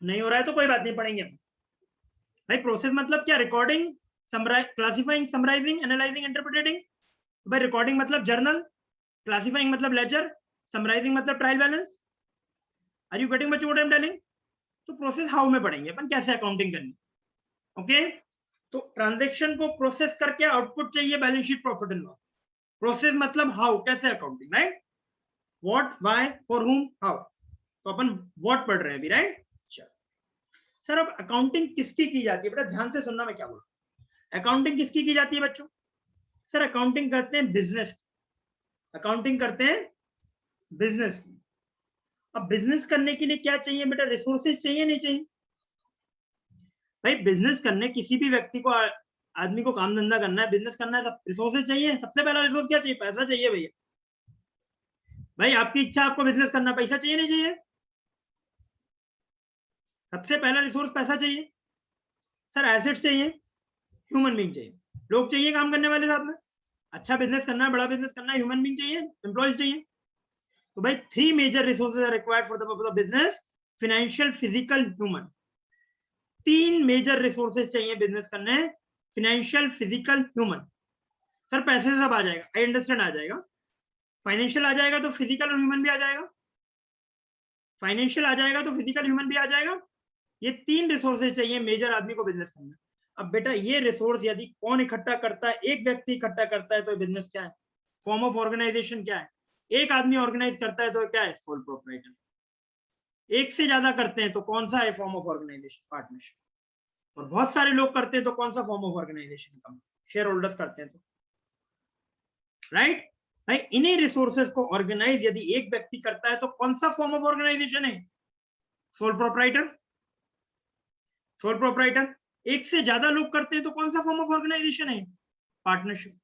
नहीं हो रहा है तो कोई बात नहीं, पढ़ेंगे। भाई प्रोसेस मतलब क्या? Recording, classifying, summarising, analysing, interpreting. भाई रिकॉर्डिंग मतलब जर्नल, क्लासिफाइंग मतलब लेजर, समराइजिंग मतलब trial balance. Are you getting what I am telling? तो प्रोसेस हाउ में पढ़ेंगे अपन, कैसे अकाउंटिंग करनी। ओके, तो ट्रांजैक्शन को प्रोसेस करके आउटपुट चाहिए balance sheet, profit and loss. Process मतलब हाउ, कैसे accounting, right? What, why, for हुम, हाउ। तो अपन व्हाट पढ़ रहे हैं अभी, राइट? सर अब अकाउंटिंग किसकी की जाती है? बेटा ध्यान से सुनना मैं क्या बोल रहा हूं। अकाउंटिंग किसकी की जाती है बच्चों? सर अकाउंटिंग करते हैं बिजनेस, अकाउंटिंग करते हैं बिजनेस। अब बिजनेस करने के लिए क्या चाहिए बेटा? रिसोर्सेज चाहिए, नहीं चाहिए? भाई बिजनेस करने किसी भी व्यक्ति को, आदमी को काम धंधा करना है, बिजनेस करना है, सब रिसोर्सेज चाहिए। सबसे पहला रिसोर्स क्या चाहिए? पैसा चाहिए भैया। भाई आपकी इच्छा, आपको बिजनेस करना, पैसा चाहिए, नहीं चाहिए? सबसे पहला रिसोर्स पैसा चाहिए। सर एसेट चाहिए, ह्यूमन बीइंग चाहिए, लोग चाहिए काम करने वाले साथ में। अच्छा बिजनेस करना है, बड़ा बिजनेस करना है, ह्यूमन बीइंग चाहिए, एम्प्लॉयज चाहिए। तो भाई 3 major resources are required for the purpose of business, financial, physical, human. 3 major resources चाहिए बिजनेस करने, फाइनेंशियल, फिजिकल, ह्यूमन। सर पैसे से सब आ जाएगा, आई अंडरस्टैंड, आ जाएगा। फाइनेंशियल आ जाएगा तो फिजिकल और ह्यूमन भी आ जाएगा, फाइनेंशियल आ जाएगा तो फिजिकल ह्यूमन भी आ जाएगा, ये 3 रिसोर्सेज चाहिए मेजर आदमी को बिजनेस करना। अब बेटा ये रिसोर्स यदि कौन इकट्ठा करता है, एक व्यक्ति इकट्ठा करता है तो बिजनेस क्या है, फॉर्म ऑफ ऑर्गेनाइजेशन क्या है, एक आदमी ऑर्गेनाइज करता है तो क्या है, सोल प्रोप्राइटर। एक से ज्यादा करते हैं तो कौन सा है, फॉर्म ऑफ ऑर्गेनाइजेशन, पार्टनरशिप। और बहुत सारे लोग करते हैं तो कौन सा फॉर्म ऑफ ऑर्गेनाइजेशन, कम शेयर होल्डर्स करते हैं तो, राइट भाई। इन्हीं रिसोर्सेज को ऑर्गेनाइज यदि एक व्यक्ति करता है तो कौन सा फॉर्म ऑफ ऑर्गेनाइजेशन है, सोल प्रोप्राइटर। Sole proprietor. एक से ज्यादा लोग करते हैं तो कौन सा फॉर्म ऑफ ऑर्गेनाइजेशन है, पार्टनरशिप।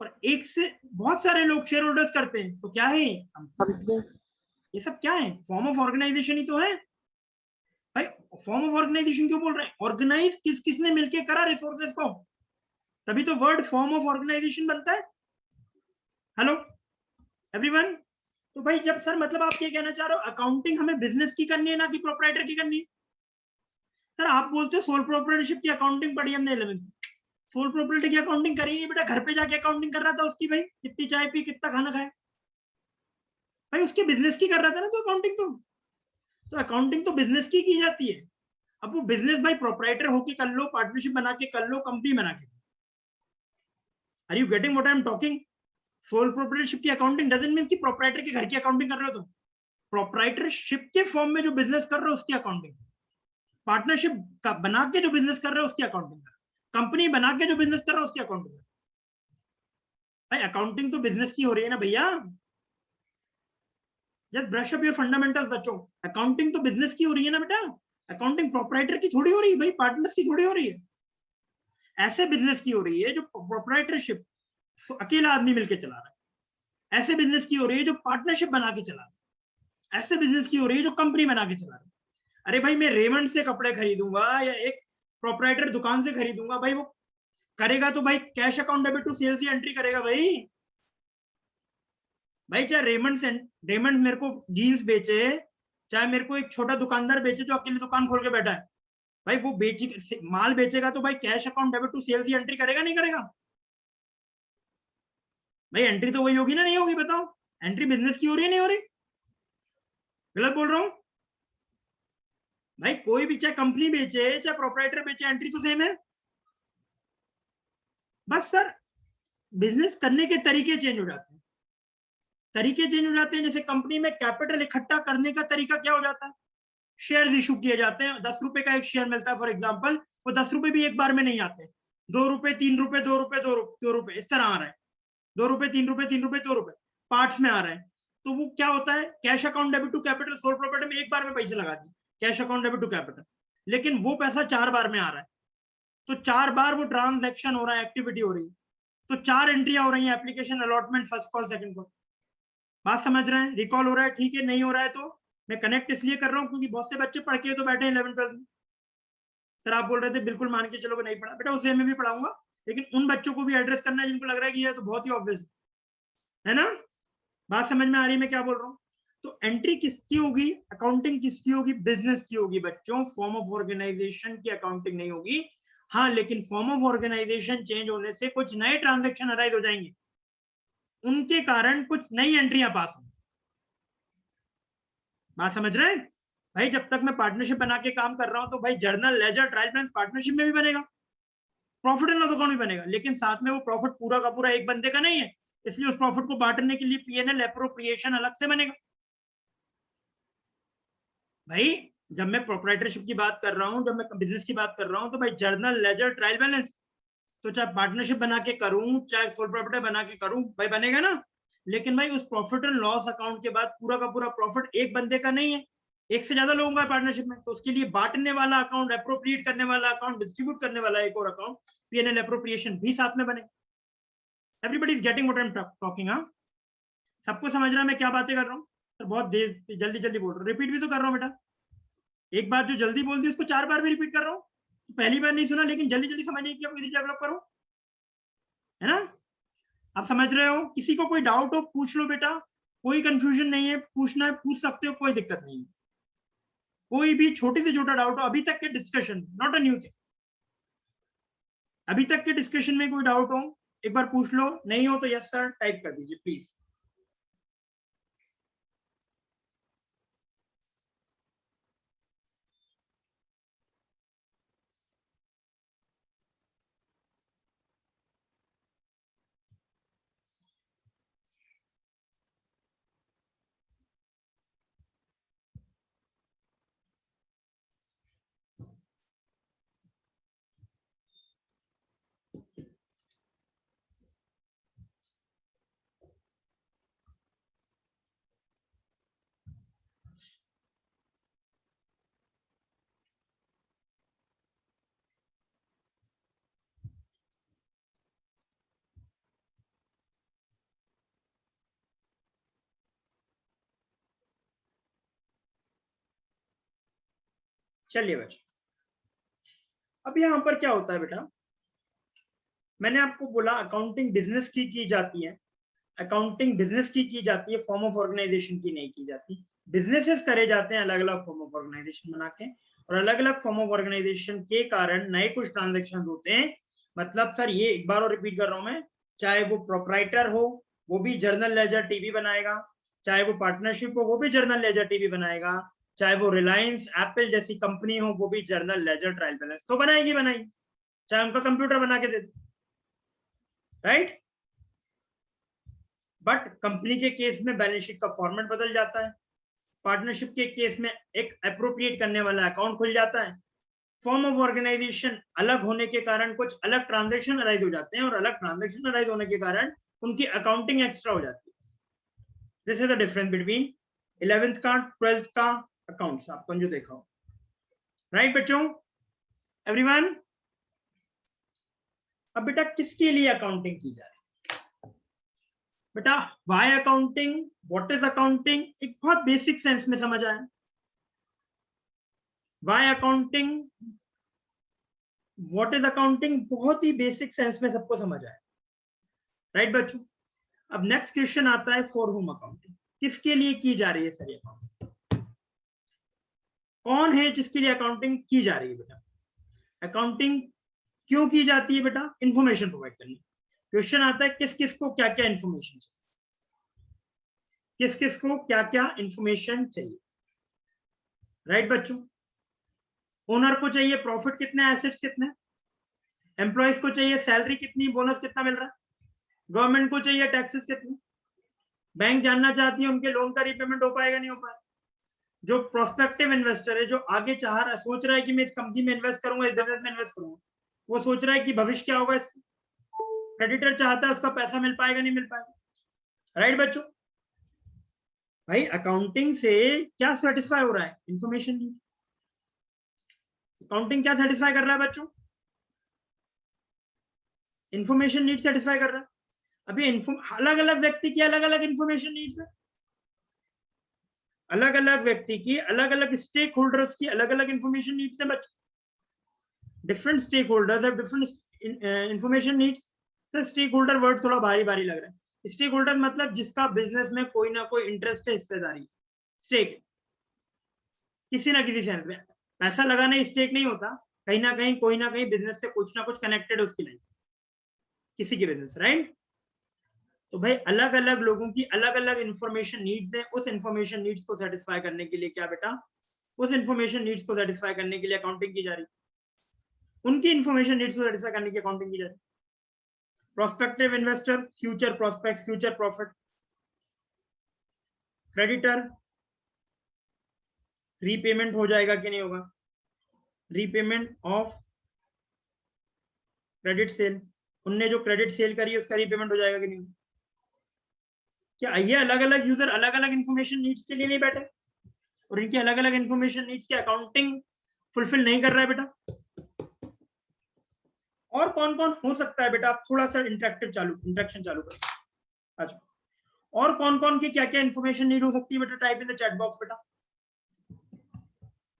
और एक से बहुत सारे लोग शेयर होल्डर्स करते हैं तो क्या है, ये सब क्या है, फॉर्म ऑफ ऑर्गेनाइजेशन ही तो है भाई। फॉर्म ऑफ ऑर्गेनाइजेशन क्यों बोल रहे हैं, ऑर्गेनाइज किस किसने मिलके करा रिसोर्सेज को, तभी तो वर्ड फॉर्म ऑफ ऑर्गेनाइजेशन बनता है। Hello everyone. तो भाई जब सर मतलब आप ये कहना चाह रहे हो अकाउंटिंग हमें बिजनेस की करनी है ना कि प्रोप्राइटर की करनी है, सर आप बोलते हो सोल प्रोप्राइटरशिप की अकाउंटिंग पढ़ी हमने 11th। सोल प्रोप्राइटर की अकाउंटिंग करी नहीं बेटा, घर पे जाके अकाउंटिंग कर रहा था उसकी, भाई कितनी चाय पी, कितना खाना खाया, भाई उसके बिजनेस की कर रहा था ना तो अकाउंटिंग तो अकाउंटिंग तो बिजनेस की जाती है। अब वो बिजनेस भाई प्रोप्राइटर होके कर लो, पार्टनरशिप बना के कर लो, कंपनी बना के। Are you getting what I am talking. Sole proprietorship की अकाउंटिंग डजंट मीन कि प्रोप्राइटर के घर की अकाउंटिंग कर रहे हो तुम, प्रोप्राइटरशिप के फॉर्म में जो बिजनेस कर रहे हो उसकी अकाउंटिंग, पार्टनरशिप का बना के जो बिजनेस कर रहे हो उसकी अकाउंटिंग, कंपनी बना के जो बिजनेस कर रहे हो उसकी अकाउंटिंग। भाई अकाउंटिंग तो बिजनेस की हो रही है ना भैया, just brush up your fundamentals बच्चों। अकाउंटिंग तो बिजनेस की हो रही है ना बेटा, अकाउंटिंग प्रोप्राइटर की थोड़ी हो रही है भाई, पार्टनर्स की थोड़ी हो रही है, ऐसे बिजनेस की हो रही है जो प्रोप्राइटरशिप अकेला आदमी मिलकर चला रहा है, ऐसे बिजनेस की हो रही है जो पार्टनरशिप बना के चला रहा है, ऐसे बिजनेस की हो रही है जो कंपनी बना के चला रहा है। अरे भाई मैं रेमंड से कपड़े खरीदूंगा या एक प्रोप्राइटर दुकान से खरीदूंगा, भाई वो करेगा तो भाई cash account debit to sales ही एंट्री करेगा भाई। भाई चाहे रेमंड मेरे को जीन्स बेचे, चाहे मेरे को एक छोटा दुकानदार बेचे जो अकेले दुकान खोल के बैठा है, भाई वो माल बेचेगा तो भाई cash account debit to sales ही एंट्री करेगा नहीं करेगा, भाई एंट्री तो वही होगी ना नहीं होगी, बताओ एंट्री बिजनेस की हो रही है नहीं हो रही, गलत बोल रहा हूं भाई। कोई भी चाहे कंपनी बेचे चाहे प्रोप्राइटर बेचे, एंट्री तो सेम है, बस सर बिजनेस करने के तरीके चेंज हो जाते हैं, तरीके चेंज हो जाते हैं। जैसे कंपनी में कैपिटल इकट्ठा करने का तरीका क्या हो जाता है, शेयर इशू किए जाते हैं, 10 रुपए का एक शेयर मिलता है फॉर एग्जांपल, वो 10 रुपए भी एक बार में नहीं आते, 2 रुपए 3 रुपए 2 रुपए 2 रुपए इस तरह आ रहा है, 2 रुपए 3 रुपए 3 रुपए 2 रुपए पार्ट्स में आ रहे हैं। तो वो क्या होता है, cash account debit to capital, sole property में एक बार में पैसे लगा दिए, cash account debit to capital, लेकिन वो पैसा 4 बार में आ रहा है, तो 4 बार वो ट्रांजैक्शन हो रहा है, एक्टिविटी हो रही है, तो 4 एंट्रियां हो रही है, application, allotment, first call, second call. बात समझ रहे हैं, रिकॉल हो रहा है, ठीक है, नहीं हो रहा है तो मैं कनेक्ट इसलिए कर रहा हूँ क्योंकि बहुत से बच्चे पढ़ के तो बैठे हैं 11th-12th में। सर आप बोल रहे थे बिल्कुल मान के चलो कि नहीं पढ़ा, बेटा उस वे में भी पढ़ाऊंगा, लेकिन उन बच्चों को भी एड्रेस करना है जिनको लग रहा है कि ये तो बहुत ही ऑब्वियस है ना। बात समझ में आ रही है मैं क्या बोल रहा हूँ। तो एंट्री किसकी होगी, अकाउंटिंग किसकी होगी, बिजनेस की होगी बच्चों, फॉर्म ऑफ ऑर्गेनाइजेशन की अकाउंटिंग नहीं होगी। हाँ लेकिन फॉर्म ऑफ ऑर्गेनाइजेशन चेंज होने से कुछ नए ट्रांजेक्शन अराइज हो जाएंगे, उनके कारण कुछ नई एंट्रियां पास होंगी। बात समझ रहे हैं भाई, जब तक मैं पार्टनरशिप बना के काम कर रहा हूं तो भाई journal, ledger, trial balance partnership में भी बनेगा, प्रॉफिट एंड लॉस अकाउंट भी बनेगा, लेकिन साथ में वो प्रॉफिट पूरा का पूरा एक बंदे का नहीं है, इसलिए उस प्रॉफिट को बांटने के लिए पीएनएल एप्रोप्रिएशन अलग से बनेगा। भाई जब मैं प्रोप्राइटरशिप की बात कर रहा हूं, जब मैं बिजनेस की बात कर रहा हूं, तो भाई जर्नल, लेजर, ट्रायल बैलेंस तो चाहे पार्टनरशिप बना के करूं चाहे सोल प्रॉपर्टी बना के करूं भाई बनेगा ना, लेकिन भाई उस प्रॉफिट एंड लॉस अकाउंट के बाद पूरा का पूरा प्रॉफिट एक बंदे का नहीं है, एक से ज्यादा लोगों का पार्टनरशिप में, तो उसके लिए बांटने वाला अकाउंट, अप्रोप्रिएट करने वाला अकाउंट, डिस्ट्रीब्यूट करने वाला एक और अकाउंट, पीएनएल एप्रोप्रिएशन भी साथ में बने। Everybody is getting what I am talking. हाँ सबको समझ रहा है मैं क्या बातें कर रहा हूँ, तो बहुत देर जल्दी जल्दी बोल रहा हूँ, रिपीट भी तो कर रहा हूँ बेटा, एक बार जो जल्दी बोल दी उसको 4 बार भी रिपीट कर रहा हूँ, तो पहली बार नहीं सुना लेकिन जल्दी जल्दी समझने की आपको डेवलप करो, है ना। आप समझ रहे हो, किसी को कोई डाउट हो पूछ लो बेटा, कोई कंफ्यूजन नहीं है, पूछना है पूछ सकते हो, कोई दिक्कत नहीं है, कोई भी छोटी से छोटा डाउट हो, अभी तक के discussion, not a new thing, अभी तक के डिस्कशन में कोई डाउट हो एक बार पूछ लो, नहीं हो तो यस सर टाइप कर दीजिए प्लीज। चलिए बच्चों, अब यहाँ पर क्या होता है बेटा, मैंने आपको बोला अकाउंटिंग बिजनेस की जाती है, अकाउंटिंग बिजनेस की जाती है, फॉर्म ऑफ ऑर्गेनाइजेशन की नहीं की जाती। बिजनेसेस करे जाते हैं अलग अलग फॉर्म ऑफ ऑर्गेनाइजेशन बना के, और अलग अलग फॉर्म ऑफ ऑर्गेनाइजेशन के कारण नए कुछ ट्रांजेक्शन होते हैं। मतलब सर ये एक बार और रिपीट कर रहा हूं मैं, चाहे वो प्रोपराइटर हो वो भी जर्नल लेजर टीवी बनाएगा, चाहे वो पार्टनरशिप हो वो भी जर्नल लेजर टीवी बनाएगा, चाहे वो रिलायंस एप्पल जैसी कंपनी हो वो भी जर्नल लेजर ट्रायल बैलेंस तो बनाएगी, चाहे उनका कंप्यूटर बना के दे, राइट। बट कंपनी के केस में बैलेंस शीट का फॉर्मेट बदल जाता है, पार्टनरशिप के केस में एक अप्रोप्रिएट करने वाला अकाउंट खुल जाता है, फॉर्म ऑफ ऑर्गेनाइजेशन अलग होने के कारण कुछ अलग ट्रांजैक्शन अराइज हो जाते हैं, और अलग ट्रांजैक्शन अराइज होने के कारण उनकी अकाउंटिंग एक्स्ट्रा हो जाती है। This is the difference between 11th का 12th का अकाउंट्स आपको जो देखा हो, राइट बच्चों, एवरीवन। अब बेटा किसके लिए अकाउंटिंग की जा रही है बेटा, why accounting, what is accounting, एक बहुत बेसिक सेंस में समझ आए, why accounting, what is accounting, बहुत ही बेसिक सेंस में सबको समझ आए, राइट बच्चों। अब नेक्स्ट क्वेश्चन आता है फॉर होम अकाउंटिंग, किसके लिए की जा रही है सर ये अकाउंटिंग, कौन है जिसके लिए अकाउंटिंग की जा रही है बेटा, अकाउंटिंग क्यों की जाती है बेटा, इंफॉर्मेशन प्रोवाइड करनी। क्वेश्चन आता है किस किस को क्या क्या इंफॉर्मेशन चाहिए, किस किस को क्या क्या इंफॉर्मेशन चाहिए, राइट बच्चों। ओनर को चाहिए प्रॉफिट कितने, एसेट्स कितने, एम्प्लॉयज को चाहिए सैलरी कितनी, बोनस कितना मिल रहा है, गवर्नमेंट को चाहिए टैक्सेस कितने, बैंक जानना चाहती है उनके लोन का रिपेमेंट हो पाएगा नहीं हो पाएगा, जो प्रोस्पेक्टिव इन्वेस्टर है जो आगे चाह रहा है, सोच रहा है कि मैं इस कंपनी में इन्वेस्ट करूंगा, इस बिजनेस में इन्वेस्ट करूंगा, वो सोच रहा है कि भविष्य क्या होगा इसका, क्रेडिटर चाहता है उसका पैसा मिल पाएगा नहीं मिल पाएगा, राइट बच्चों। भाई अकाउंटिंग से क्या सेटिस्फाई हो रहा है, इंफॉर्मेशन नीड। अकाउंटिंग क्या सेटिस्फाई कर रहा है बच्चों, इंफॉर्मेशन नीड सेटिस्फाई कर रहा है। अभी अलग अलग व्यक्ति की अलग अलग इंफॉर्मेशन नीड्स है, अलग अलग व्यक्ति की अलग अलग स्टेक होल्डर्स की अलग अलग इंफॉर्मेशन नीड्स है बच्चों, different stakeholders have different information needs. Sir stakeholder word थोड़ा भारी भारी लग रहा है, स्टेक होल्डर मतलब जिसका बिजनेस में कोई ना कोई इंटरेस्ट है, हिस्सेदारी, स्टेक, किसी ना किसी सेंस में पैसा लगाना स्टेक नहीं होता, कहीं ना कहीं कोई ना कहीं बिजनेस से कुछ ना कुछ कनेक्टेड है उसकी लाइफ, किसी के बिजनेस, राइट। तो भाई अलग अलग लोगों की अलग अलग इंफॉर्मेशन नीड्स है, उस इंफॉर्मेशन नीड्स को सेटिस्फाई करने के लिए क्या बेटा, उस इंफॉर्मेशन नीड्स को सेटिस्फाई करने के लिए अकाउंटिंग की जा रही, उनकी इंफॉर्मेशन नीड्स को सेटिस्फाई करने की अकाउंटिंग की जा रही। Prospective investor, future prospect, future profit, creditor, repayment हो जाएगा कि नहीं होगा, रीपेमेंट ऑफ क्रेडिट सेल, उनने जो क्रेडिट सेल करी है उसका रीपेमेंट हो जाएगा कि नहीं, क्या ये अलग अलग यूजर अलग अलग इंफॉर्मेशन नीड्स के लिए नहीं बैठे, और इनकी अलग अलग इंफॉर्मेशन नीड्स की अकाउंटिंग फुलफिल नहीं कर रहा है बेटा। और कौन कौन हो सकता है बेटा, आप थोड़ा सा इंटरेक्शन चालू करें। अच्छा, और कौन कौन की क्या क्या इंफॉर्मेशन नीड हो सकती है बेटा, type in the chat box बेटा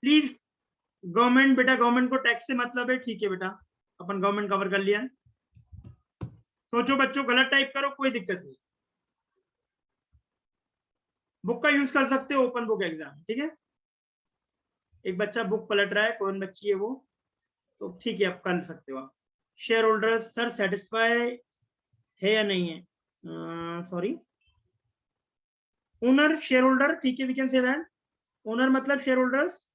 प्लीज। गवर्नमेंट बेटा, गवर्नमेंट को टैक्स से मतलब है, ठीक है बेटा, अपन गवर्नमेंट कवर कर लिया है। सोचो बच्चों, गलत टाइप करो कोई दिक्कत नहीं, बुक का यूज कर सकते हो, ओपन बुक एग्जाम, ठीक है। एक बच्चा बुक पलट रहा है, कौन बच्ची है वो, तो ठीक है आप कर सकते हो आप। शेयर होल्डर सर सेटिस्फाई है या नहीं है, सॉरी, ओनर शेयर होल्डर, ठीक है, we can say that, owner मतलब शेयर होल्डर्स,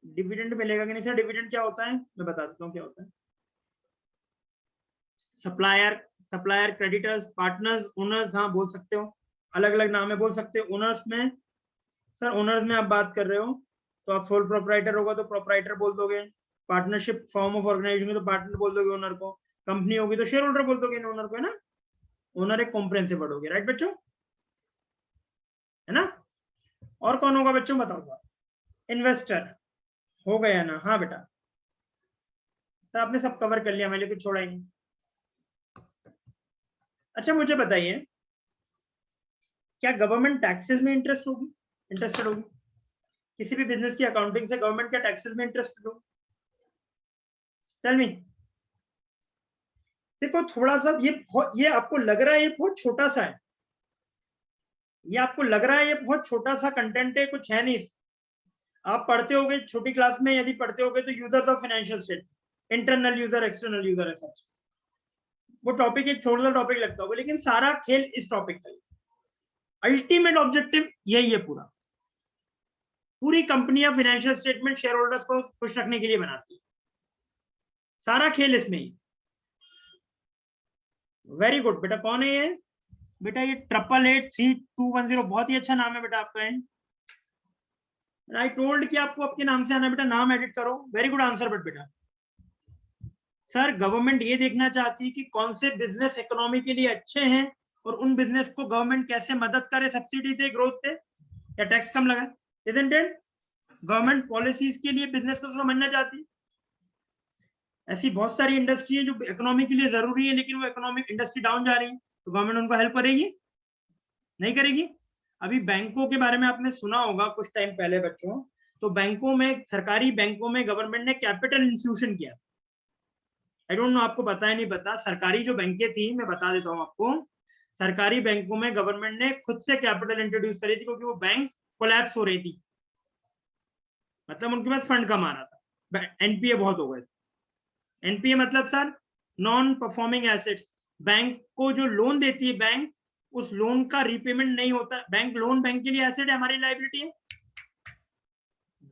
डिविडेंड मिलेगा कि नहीं सर, डिविडेंड क्या होता है मैं बता देता हूँ क्या होता है, supplier, supplier, creditors, partners, owners, हाँ बोल सकते हो, अलग अलग नाम है बोल सकते हो। ओनर्स में सर, ओनर्स में आप बात कर रहे हो तो आप सोल प्रोपराइटर होगा तो प्रोपराइटर बोल दोगे, पार्टनरशिप फॉर्म ऑफ ऑर्गेनाइजेशन तो पार्टनर बोल दोगे ओनर को, कंपनी होगी तो शेयर होल्डर बोल दोगे ओनर को, है ना, ओनर एक कॉम्प्रिहेंसिव वर्ड हो गया, राइट बच्चों, है ना। और कौन होगा बच्चों बताओ, इन्वेस्टर हो गया ना, हाँ बेटा, सर आपने सब कवर कर लिया, मैंने कुछ छोड़ा ही नहीं। अच्छा मुझे बताइए क्या गवर्नमेंट टैक्सेस में इंटरेस्टेड होगी? किसी भी बिजनेस की अकाउंटिंग से गवर्नमेंट क्या टैक्सेस में इंटरेस्टेड होगी? Tell me. देखो थोड़ा सा ये आपको लग रहा है ये बहुत छोटा सा है, ये आपको लग रहा है ये बहुत छोटा सा कंटेंट है, कुछ है नहीं। आप पढ़ते होगे छोटी क्लास में, यदि पढ़ते होगे तो user of financial statement, internal user, external user है सच। वो टॉपिक एक छोटा सा टॉपिक लगता होगा, लेकिन सारा खेल इस टॉपिक का। अल्टीमेट ऑब्जेक्टिव यही है पूरा। पूरी कंपनियां फाइनेंशियल स्टेटमेंट शेयर होल्डर्स को खुश रखने के लिए बनाती है, सारा खेल इसमें ही। वेरी गुड बेटा, कौन है ये? बेटा ये 888321 बहुत ही अच्छा नाम है बेटा आपका। आई टोल्ड कि आपको आपके नाम से आना बेटा, नाम एडिट करो। Very good answer. बट बेटा सर गवर्नमेंट ये देखना चाहती है कि कौन से बिजनेस इकोनॉमी के लिए अच्छे हैं और उन बिजनेस को गवर्नमेंट कैसे मदद करे, सब्सिडी दे, ग्रोथ दे या टैक्स कम लगाए। Isn't it? गवर्नमेंट पॉलिसीज के लिए बिजनेस को समझना चाहती है। ऐसी बहुत सारी इंडस्ट्री है जो इकोनॉमी के लिए जरूरी है, लेकिन वो इकोनॉमिक इंडस्ट्री डाउन जा रही है, तो गवर्नमेंट उनको हेल्प करेगी? नहीं करेगी। अभी बैंकों के बारे में आपने सुना होगा कुछ टाइम पहले बच्चों, तो बैंकों में, सरकारी बैंकों में गवर्नमेंट ने कैपिटल इंफ्यूजन किया। आई डोंट नो आपको पता है नहीं पता, सरकारी जो बैंकें थी, मैं बता देता हूँ आपको, सरकारी बैंकों में गवर्नमेंट ने खुद से कैपिटल इंट्रोड्यूस करी थी, क्योंकि वो बैंक कोलैप्स हो रही थी, मतलब उनके पास फंड कम आ रहा था, एनपीए बहुत हो गए। एनपीए मतलब sir non performing assets. Bank को जो लोन देती है बैंक, उस लोन का रीपेमेंट नहीं होता। बैंक लोन बैंक के लिए एसेट है, हमारी लायबिलिटी है।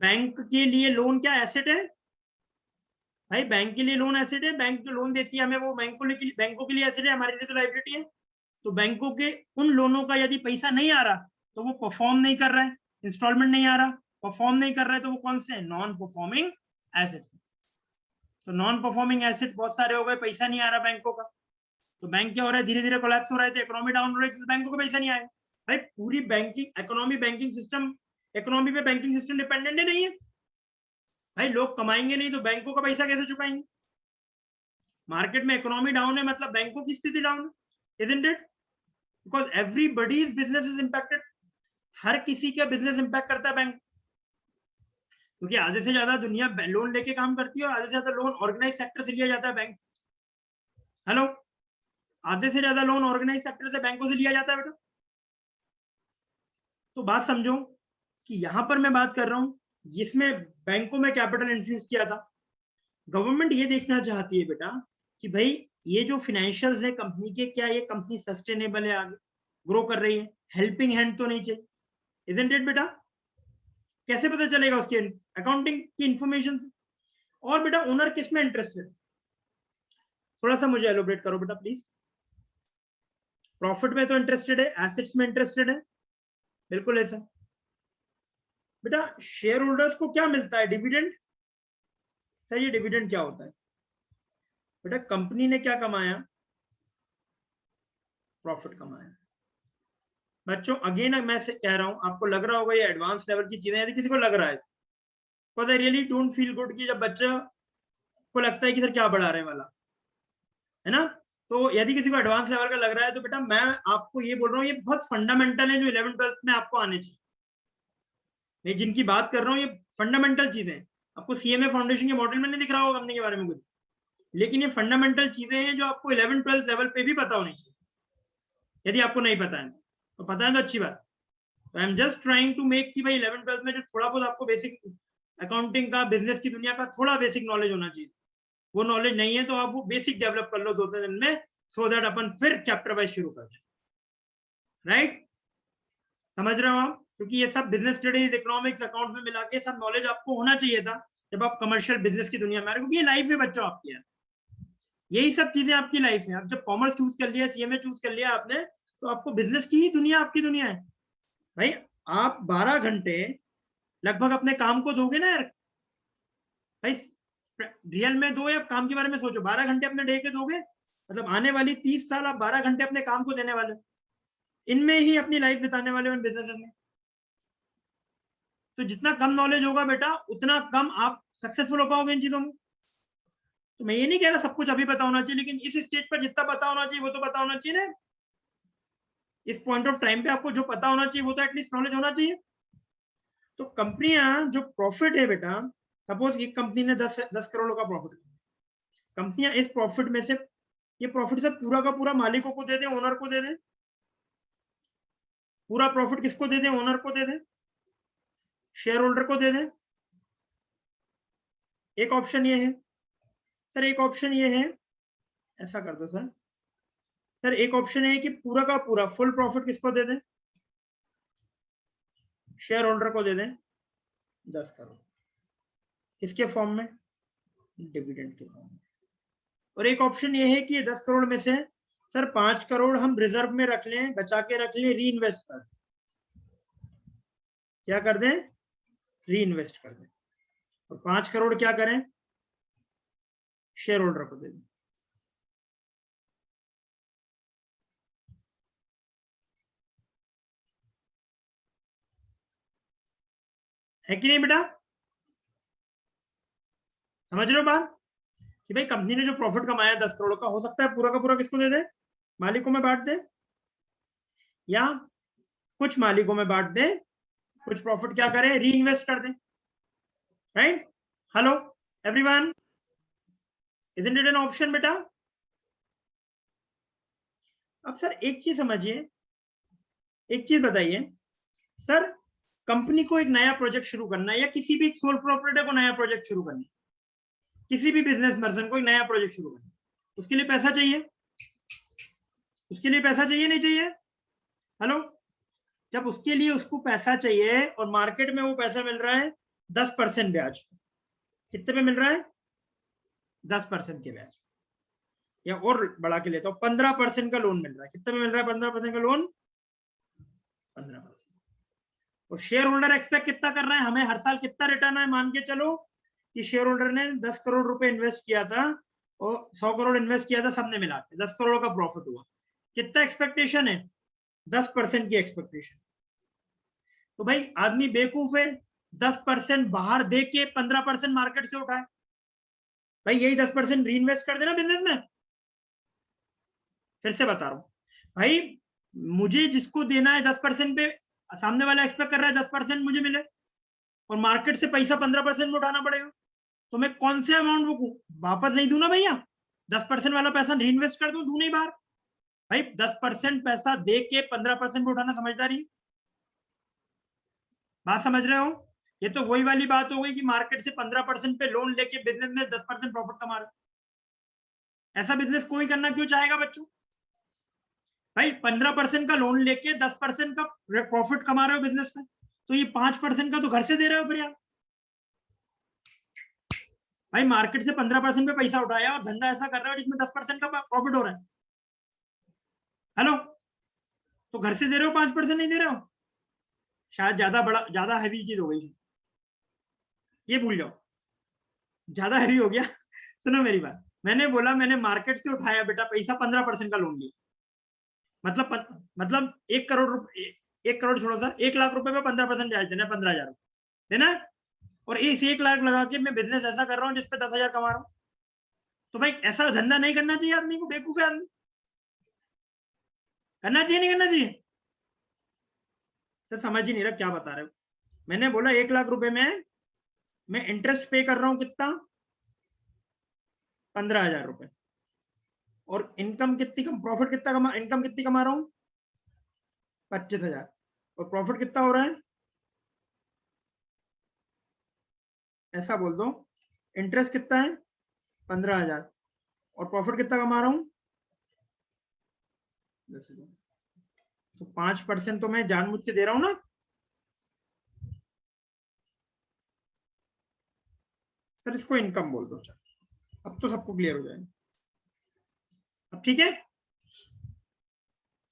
बैंक के लिए लोन क्या एसेट है भाई? बैंक के लिए लोन एसेट है। बैंक जो लोन देती है हमें, वो बैंकों के लिए एसेट है, हमारे लिए तो लायबिलिटी है। तो बैंकों के उन लोनों का यदि पैसा नहीं आ रहा तो वो परफॉर्म नहीं कर रहा है, इंस्टॉलमेंट नहीं आ रहा, परफॉर्म नहीं कर रहा है, तो वो कौन से नॉन परफॉर्मिंग एसेट्स। तो नॉन परफॉर्मिंग एसेट बहुत सारे हो गए, पैसा नहीं आ रहा बैंकों का, तो बैंक क्या हो रहा है? धीरे धीरे कोलैप्स हो रहा है, तो इकोनॉमी डाउन हो रही है, तो बैंकों को पैसा नहीं आएगा। भाई पूरी banking economy, banking system, economy पे बैंकिंग सिस्टम डिपेंडेंट है नहीं है भाई। लोग कमाएंगे नहीं तो बैंकों का पैसा कैसे चुकाएंगे? मार्केट में इकोनॉमी डाउन है मतलब बैंकों की स्थिति डाउन है, isn't it? Because everybody's business is impacted. हर किसी का बिजनेस इंपैक्ट करता है बैंक, क्योंकि आधे से ज्यादा दुनिया लोन लेके काम करती है, और आधे से ज्यादा लोन ऑर्गेनाइज सेक्टर से लिया जाता है बैंक। हेलो, आधे से ज्यादा लोन ऑर्गेनाइज सेक्टर से बैंकों से लिया जाता है बेटा। तो बात समझो कि यहां पर मैं बात कर रहा हूं, इसमें बैंकों में कैपिटल इन्फ्यूज किया था। गवर्नमेंट ये देखना चाहती है बेटा कि भाई ये जो फाइनेंशियल्स है कंपनी के, क्या ये कंपनी सस्टेनेबल है, आगे ग्रो कर रही है, हेल्पिंग हैंड तो नहीं चाहिए, इजंट इट बेटा? कैसे पता चलेगा उसके अकाउंटिंग की इंफॉर्मेशन से? और बेटा ओनर किस में इंटरेस्टेड? थोड़ा सा मुझे एलोबरेट करो बेटा प्लीज। प्रॉफिट में तो इंटरेस्टेड है, एसेट्स में इंटरेस्टेड है, बिल्कुल ऐसा। बेटा शेयर होल्डर्स को क्या मिलता है? डिविडेंड। सर ये डिविडेंड क्या होता है? बेटा कंपनी ने क्या कमाया? प्रॉफिट कमाया। बच्चों अगेन मैं से कह रहा हूं, आपको लग रहा होगा ये एडवांस लेवल की चीजें, यदि किसी को लग रहा है, but I really don't feel good कि जब बच्चा को लगता है कि सर क्या बढ़ा रहे वाला है ना। तो यदि किसी को एडवांस लेवल का लग रहा है तो बेटा मैं आपको ये बोल रहा हूँ, ये बहुत फंडामेंटल है जो 11th-12th में आपको आने चाहिए। मैं जिनकी बात कर रहा हूँ ये फंडामेंटल चीजें हैं। आपको सीएमए फाउंडेशन के मॉडल में नहीं दिख रहा होगा कंपनी के बारे में कुछ, लेकिन ये फंडामेंटल चीजें हैं जो आपको 11th-12th लेवल पे भी पता होनी चाहिए। यदि आपको नहीं पता है तो पता है तो अच्छी बात। तो I am just trying to make कि भाई 11th-12th में जो थोड़ा बहुत आपको बेसिक अकाउंटिंग का, बिजनेस की दुनिया का थोड़ा बेसिक नॉलेज होना चाहिए, वो नॉलेज नहीं है तो आप वो बेसिक डेवलप कर लो 2-3 दिन में, सो दैट अपन फिर चैप्टर वाइज शुरू कर दें। राइट? समझ रहे हो आप? क्योंकि ये सब बिजनेस स्टडीज, इकोनॉमिक्स, अकाउंट में मिला के सब नॉलेज आपको होना चाहिए था जब आप कमर्शियल बिजनेस की दुनिया में आ रहे हो, क्योंकि ये लाइफ है बच्चों आपकी, है यही सब चीजें आपकी लाइफ है। आप जब कॉमर्स चूज कर लिया, सीएमए चूज कर लिया आपने, तो आपको बिजनेस की ही दुनिया आपकी दुनिया है भाई। आप 12 घंटे लगभग अपने काम को दोगे ना यार भाई, रियल में दो, या काम के बारे में सोचो, 12 घंटे अपने डे के दोगे, मतलब आने वाली 30 साल आप 12 घंटे अपने काम को देने वाले, इनमें ही अपनी लाइफ बिताने वाले हो, इन बिजनेस में। तो जितना कम नॉलेज होगा बेटा उतना कम आप सक्सेसफुल हो पाओगे इन चीजों में। तो मैं ये नहीं कह रहा सब कुछ अभी पता होना चाहिए, लेकिन इस स्टेज पर जितना पता होना चाहिए वो तो पता होना चाहिए ना। इस पॉइंट ऑफ टाइम पे आपको जो पता होना चाहिए वो तो एटलीस्ट नॉलेज होना चाहिए। तो कंपनियां जो प्रॉफिट है बेटा, सपोज एक कंपनी ने 10 करोड़ का प्रॉफिट, कंपनियां इस प्रॉफिट में से, ये प्रॉफिट से पूरा का पूरा मालिकों को दे दें, ओनर को दे दें, पूरा प्रॉफिट किसको दे दें, ओनर को दे दें, शेयर होल्डर को दे दें। एक ऑप्शन ये है सर, एक ऑप्शन ये है, ऐसा कर दो सर, सर एक ऑप्शन है कि पूरा का पूरा फुल प्रॉफिट किसको दे दें, शेयर होल्डर को दे दें 10 करोड़, किसके फॉर्म में, डिविडेंड के फॉर्म में। और एक ऑप्शन ये है कि ये 10 करोड़ में से सर 5 करोड़ हम रिजर्व में रख लें, बचा के रख लें, री इन्वेस्ट कर, क्या कर दें, री इन्वेस्ट कर दें, और 5 करोड़ क्या करें, शेयर होल्डर को दे दें। है कि नहीं बेटा, समझ रहे हो बात कि भाई कंपनी ने जो प्रॉफिट कमाया 10 करोड़ का, हो सकता है पूरा का पूरा किसको दे दे, मालिकों में बांट दे, या कुछ मालिकों में बांट दे, कुछ प्रॉफिट क्या करे, री इन्वेस्ट कर दे। Right, hello everyone, isn't it an option बेटा। अब सर एक चीज समझिए, एक चीज बताइए सर, कंपनी को एक नया प्रोजेक्ट शुरू करना है, या किसी भी सोल प्रोप्राइटर को नया प्रोजेक्ट शुरू करना है, किसी भी बिजनेस पर्सन को एक नया प्रोजेक्ट शुरू करना है, उसके लिए पैसा चाहिए, उसके लिए पैसा चाहिए नहीं चाहिए, हेलो, जब उसके लिए उसको पैसा चाहिए और मार्केट में वो पैसा मिल रहा है 10% ब्याज, कितने पे मिल रहा है, 10% के ब्याज, या और बढ़ा के लेता हूं 15% का लोन मिल रहा है, कितने में मिल रहा है 15% का लोन, 15%। और शेयर होल्डर एक्सपेक्ट कितना कर रहा है, हमें हर साल कितना रिटर्न है, मान के चलो कि शेयर होल्डर ने 10 करोड़ रुपए इन्वेस्ट किया था और 100 करोड़ इन्वेस्ट किया था, सबने मिला के 10 करोड़ का प्रॉफिट हुआ, कितना एक्सपेक्टेशन है, 10% की एक्सपेक्टेशन। तो भाई आदमी बेवकूफ है, 10% बाहर दे के 15% मार्केट से उठाए, भाई यही 10% री इन्वेस्ट कर देना बिजनेस में। फिर से बता रहा हूं भाई, मुझे जिसको देना है 10% पे, सामने वाला एक्सपेक्ट कर रहा है 10% मुझे मिले, और मार्केट से पैसा 15% में उठाना पड़ेगा, तो मैं कौन से अमाउंट वो वापस नहीं दूं ना भैया, 10% वाला पैसा री इन्वेस्ट कर दूं नहीं बाहर, भाई 10% पैसा दे के 15% में उठाना समझदारी, बात समझ रहे हो। ये तो वही वाली बात हो गई कि मार्केट से 15% पे लोन लेके बिजनेस में 10% प्रॉफिट कमा रहे, ऐसा बिजनेस कोई करना क्यों चाहेगा बच्चों, भाई 15% का लोन लेके 10% का प्रॉफिट कमा रहे हो बिजनेस में, तो ये 5% का तो घर से दे रहे हो फिर यार, भाई मार्केट से 15% पे पैसा उठाया और धंधा ऐसा कर रहा है जिसमें 10% का प्रॉफिट हो रहा है, हेलो, तो घर से दे रहे हो, 5% नहीं दे रहे हो, शायद ज्यादा हैवी चीज हो गई, ये भूल जाओ, ज्यादा हैवी हो गया। सुनो मेरी बात, मैंने बोला मैंने मार्केट से उठाया बेटा पैसा, 15% का लोन लिया, मतलब 1 करोड़ रुपए, 1 करोड़ छोड़ो सर, 1 लाख रुपए में 15% ब्याज देना, 15,000 देना, और इस 1 लाख लगा के मैं बिजनेस ऐसा कर रहा हूँ जिसपे 10,000 कमा रहा हूँ, तो भाई ऐसा धंधा नहीं करना चाहिए आदमी को, बेवकूफ है आदमी, करना चाहिए नहीं करना चाहिए, तो समझ ही नहीं रहा क्या बता रहे हो। मैंने बोला 1 लाख रुपए में मैं इंटरेस्ट पे कर रहा हूँ कितना, 15,000 रुपए, और इनकम कितनी, प्रॉफिट कितना कमा, इनकम कितनी कमा रहा हूँ 25,000, और प्रॉफिट कितना हो रहा है, ऐसा बोल दो, इंटरेस्ट कितना है 15,000, और प्रॉफिट कितना कमा रहा हूँ 10,000, तो 5% तो मैं जानबूझ के दे रहा हूं ना, सर इसको इनकम बोल दो, अब तो सबको क्लियर हो जाएगा, अब ठीक है,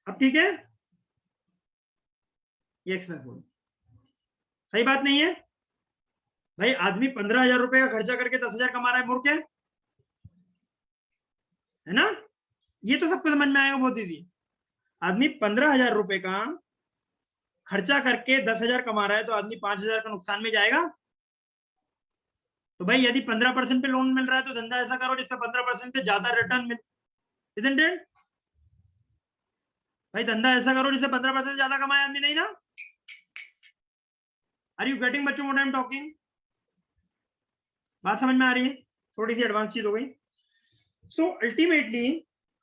अब ठीक है, ये एक्सपेंस बोलो, सही बात नहीं है भाई, आदमी 15,000 रुपए का खर्चा करके 10,000 कमा रहा है, मूर्ख है ना, ये तो सबको समझ में आएगा बहुत ईजी, आदमी 15,000 रुपए का खर्चा करके 10,000 कमा रहा है, तो आदमी 5,000 का नुकसान में जाएगा, तो भाई यदि 15% पे लोन मिल रहा है तो धंधा ऐसा करो जिससे 15% से ज्यादा रिटर्न मिले, isn't it? भाई धंधा ऐसा करो जिससे 15% ज्यादा कमाए आदमी, नहीं ना? आर यू गेटिंग बच्चों व्हाट आई एम टॉकिंग? बात समझ में आ रही है? थोड़ी सी एडवांस चीज हो गई। सो अल्टीमेटली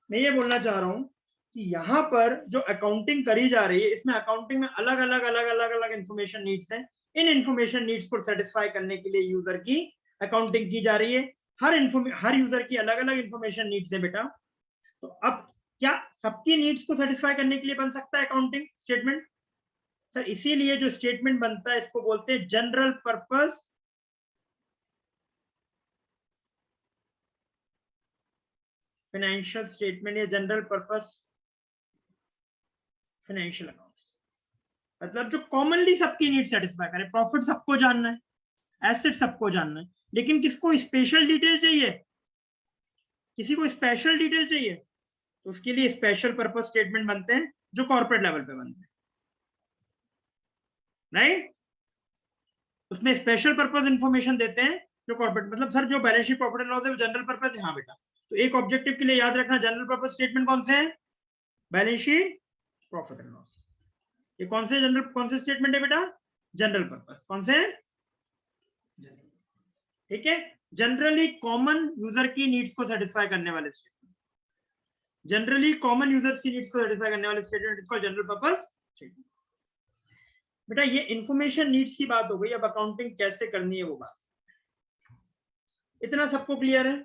मैं ये बोलना चाह रहा हूं कि यहाँ पर जो अकाउंटिंग करी जा रही है, इसमें अकाउंटिंग में अलग अलग इंफॉर्मेशन नीड्स हैं। इन इंफॉर्मेशन नीड्स को सेटिस्फाई करने के लिए यूजर की अकाउंटिंग की जा रही है। हर यूजर की अलग अलग इंफॉर्मेशन नीड्स है बेटा। तो अब क्या सबकी नीड्स को सेटिस्फाई करने के लिए बन सकता है अकाउंटिंग स्टेटमेंट? सर इसीलिए जो स्टेटमेंट बनता है इसको बोलते हैं जनरल पर्पस फाइनेंशियल स्टेटमेंट या जनरल पर्पस फाइनेंशियल अकाउंट्स। मतलब जो कॉमनली सबकी नीड सेटिस्फाई करे। प्रॉफिट सबको जानना है, एसेट सबको जानना है, लेकिन किसको स्पेशल डिटेल चाहिए? किसी को स्पेशल डिटेल चाहिए तो उसके लिए स्पेशल पर्पस स्टेटमेंट बनते हैं जो कॉर्पोरेट लेवल पे बनते हैं, राइट? उसमें स्पेशल पर्पस इंफॉर्मेशन देते हैं जो कॉर्पोरेट, मतलब सर जो balance sheet profit and loss है वो जनरल पर्पस है। हाँ बेटा, तो एक ऑब्जेक्टिव के लिए याद रखना जनरल पर्पस स्टेटमेंट कौन से हैं? Balance sheet, profit and loss. ये कौन से स्टेटमेंट है बेटा? General purpose. कौन से? ठीक है, जनरली कॉमन यूजर की नीड्स को सेटिस्फाई करने वाले स्टेटमेंट, जनरली कॉमन यूजर्स की नीड्स को सेटिस्फाई करने वाले स्टेटमेंट इसको जनरल पर्पस स्टेटमेंट। बेटा ये इंफॉर्मेशन नीड्स की बात हो गई, अब अकाउंटिंग कैसे करनी है वो बात। इतना सबको क्लियर है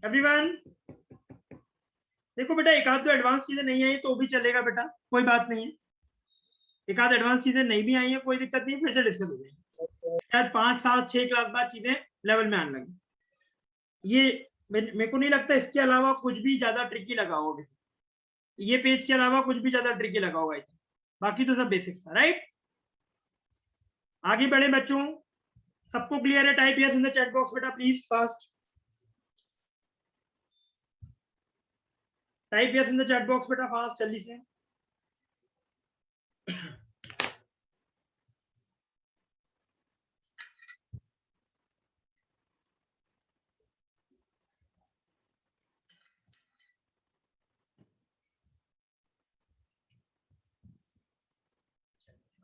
एवरीवन? देखो बेटा एक आध तो एडवांस चीजें नहीं आई तो भी चलेगा बेटा, कोई बात नहीं है। एक आध एडवांस चीजें नहीं भी आई है कोई दिक्कत नहीं, फिर से डिस्कस हो जाएगी। शायद 5, 7, 6 क्लास बाद चीजें लेवल में आने लगी। ये मेरे को नहीं लगता इसके अलावा कुछ भी ज्यादा ट्रिकी लगा होगा, ये पेज के अलावा कुछ भी ज्यादा ट्रिकी लगा होगा। बाकी तो सब बेसिक्स था, राइट? आगे बढ़े बच्चों, सबको क्लियर है? Type yes in the chat box बेटा please, fast type yes in the chat box बेटा, फास्ट जल्दी से।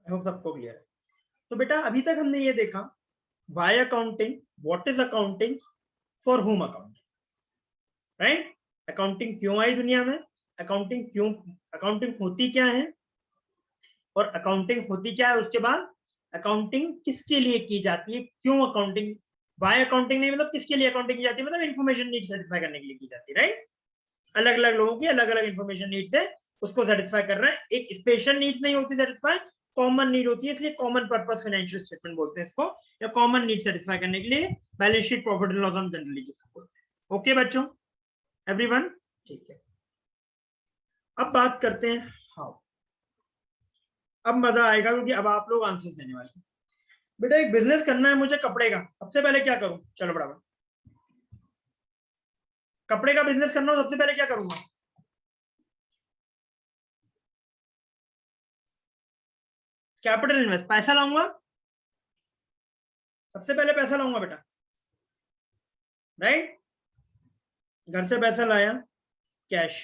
आई होप सबको क्लियर है। तो बेटा अभी तक हमने ये देखा why accounting, what is accounting, for हुम अकाउंटिंग, राइट? अकाउंटिंग क्यों आई दुनिया में, अकाउंटिंग होती क्या है, और अकाउंटिंग होती क्या है उसके बाद अकाउंटिंग किसके लिए की जाती है, क्यों अकाउंटिंग, व्हाई अकाउंटिंग नहीं मतलब किसके लिए अकाउंटिंग की जाती है, मतलब इंफॉर्मेशन नीड सेटिस्फाई करने के लिए की जाती है, राइट? अलग अलग लोगों की अलग अलग इंफॉर्मेशन नीड्स है, उसको सेटिस्फाई कर रहा है। एक स्पेशल नीड्स नहीं होती सेटिस्फाई, कॉमन नीड होती है, इसलिए कॉमन पर्पस फाइनेंशियल स्टेटमेंट बोलते हैं इसको, या कॉमन नीड सेटिस्फाई करने के लिए balance sheet, profit and loss हम जनरली बोलते हैं। ओके बच्चों, एवरीवन? ठीक है, अब बात करते हैं हाउ। अब मजा आएगा क्योंकि अब आप लोग आंसर देने वाले हैं। बेटा एक बिजनेस करना है मुझे कपड़े का, सबसे पहले क्या करूं? चलो बराबर, कपड़े का बिजनेस करना हो सबसे पहले क्या करूंगा? कैपिटल इन्वेस्ट, पैसा लाऊंगा, सबसे पहले पैसा लाऊंगा बेटा, राइट? घर से पैसा लाया, कैश।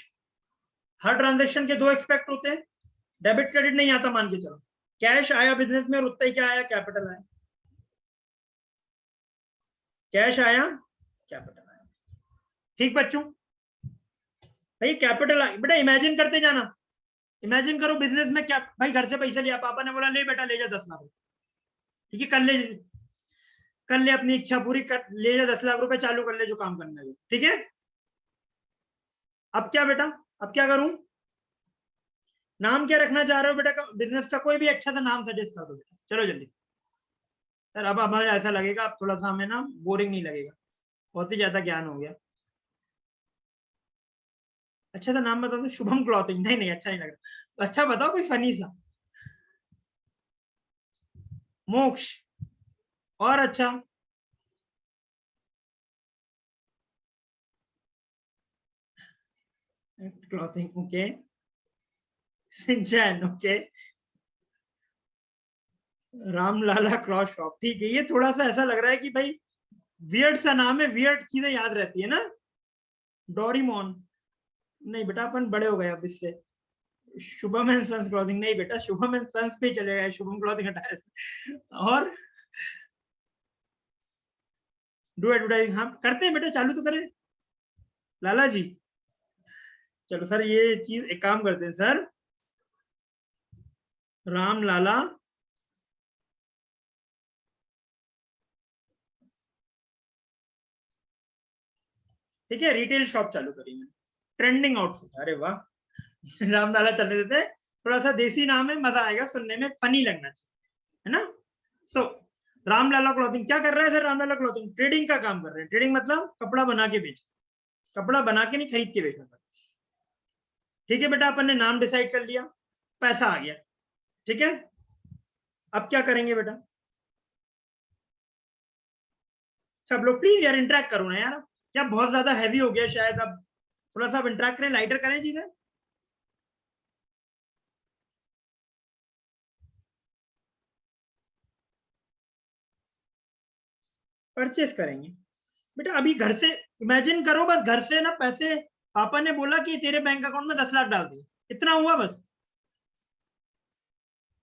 हर ट्रांजैक्शन के दो एक्सपेक्ट होते हैं, डेबिट क्रेडिट नहीं आता मान के चलो। कैश आया बिजनेस में और उतना ही क्या आया? कैपिटल आया। कैश आया, कैपिटल आया। ठीक बच्चों? भाई कैपिटल आया बेटा, इमेजिन करते जाना, इमेजिन करो बिजनेस में क्या, भाई घर से पैसा लिया, पापा ने बोला ले बेटा ले जा 10 लाख रुपए, ठीक है कर ले अपनी इच्छा पूरी कर, ले जा 10 लाख रुपए, चालू कर ले जो काम करना है, ठीक है? अब क्या बेटा, अब क्या करूं? नाम क्या रखना चाह रहे हो बेटा बिजनेस का? कोई भी अच्छा सा नाम सजेस्ट कर दो बेटा, चलो जल्दी। सर अब हमें ऐसा लगेगा, अब थोड़ा सा हमें ना बोरिंग नहीं लगेगा, बहुत ही ज्यादा ज्ञान हो गया। अच्छा सा नाम बता दो, शुभम क्लॉथिंग। नहीं नहीं अच्छा नहीं लग रहा, अच्छा बताओ कोई फनी सा। मोक्ष, और अच्छा? Clothing, okay. Sinchan, okay. Ramlala cloth shop, ठीक है। ये थोड़ा सा ऐसा लग रहा है कि भाई वियर्ड सा नाम है, वियर्ड चीजें याद रहती है ना। डोरीमोन, नहीं बेटा अपन बड़े हो गए अब इससे, शुभम एंड सन्स क्लॉथिंग नहीं बेटा, शुभम एंड सन्स पे चलेगा, शुभम क्लॉथिंग हटाया। और डू एडवर्टाइजिंग हम करते हैं बेटा, चालू तो करें लाला जी। चलो सर ये चीज एक काम करते हैं सर, राम लाला ठीक है रिटेल शॉप चालू करेंगे, ट्रेंडिंग आउटफिट, अरे वाह। राम लाला चलने देते हैं, थोड़ा सा देसी नाम है, मजा आएगा सुनने में, फनी लगना चाहिए, है ना। सो राम लाला क्लॉथिंग क्या कर रहा है सर? राम लाला क्लॉथिंग ट्रेडिंग का काम कर रहे हैं। ट्रेडिंग मतलब कपड़ा बना के बेच, कपड़ा बना के नहीं, खरीद के बेचना। ठीक है बेटा, अपन ने नाम डिसाइड कर लिया, पैसा आ गया, ठीक है। अब क्या करेंगे बेटा? सब लोग प्लीज यार इंटरेक्ट करो ना यार, क्या बहुत ज्यादा हैवी हो गया शायद, अब थोड़ा सा इंटरेक्ट करें, लाइटर करें चीजें। परचेस करेंगे बेटा, अभी घर से इमेजिन करो, बस घर से ना पैसे, पापा ने बोला कि तेरे बैंक अकाउंट में 10 लाख डाल दिए, इतना हुआ बस।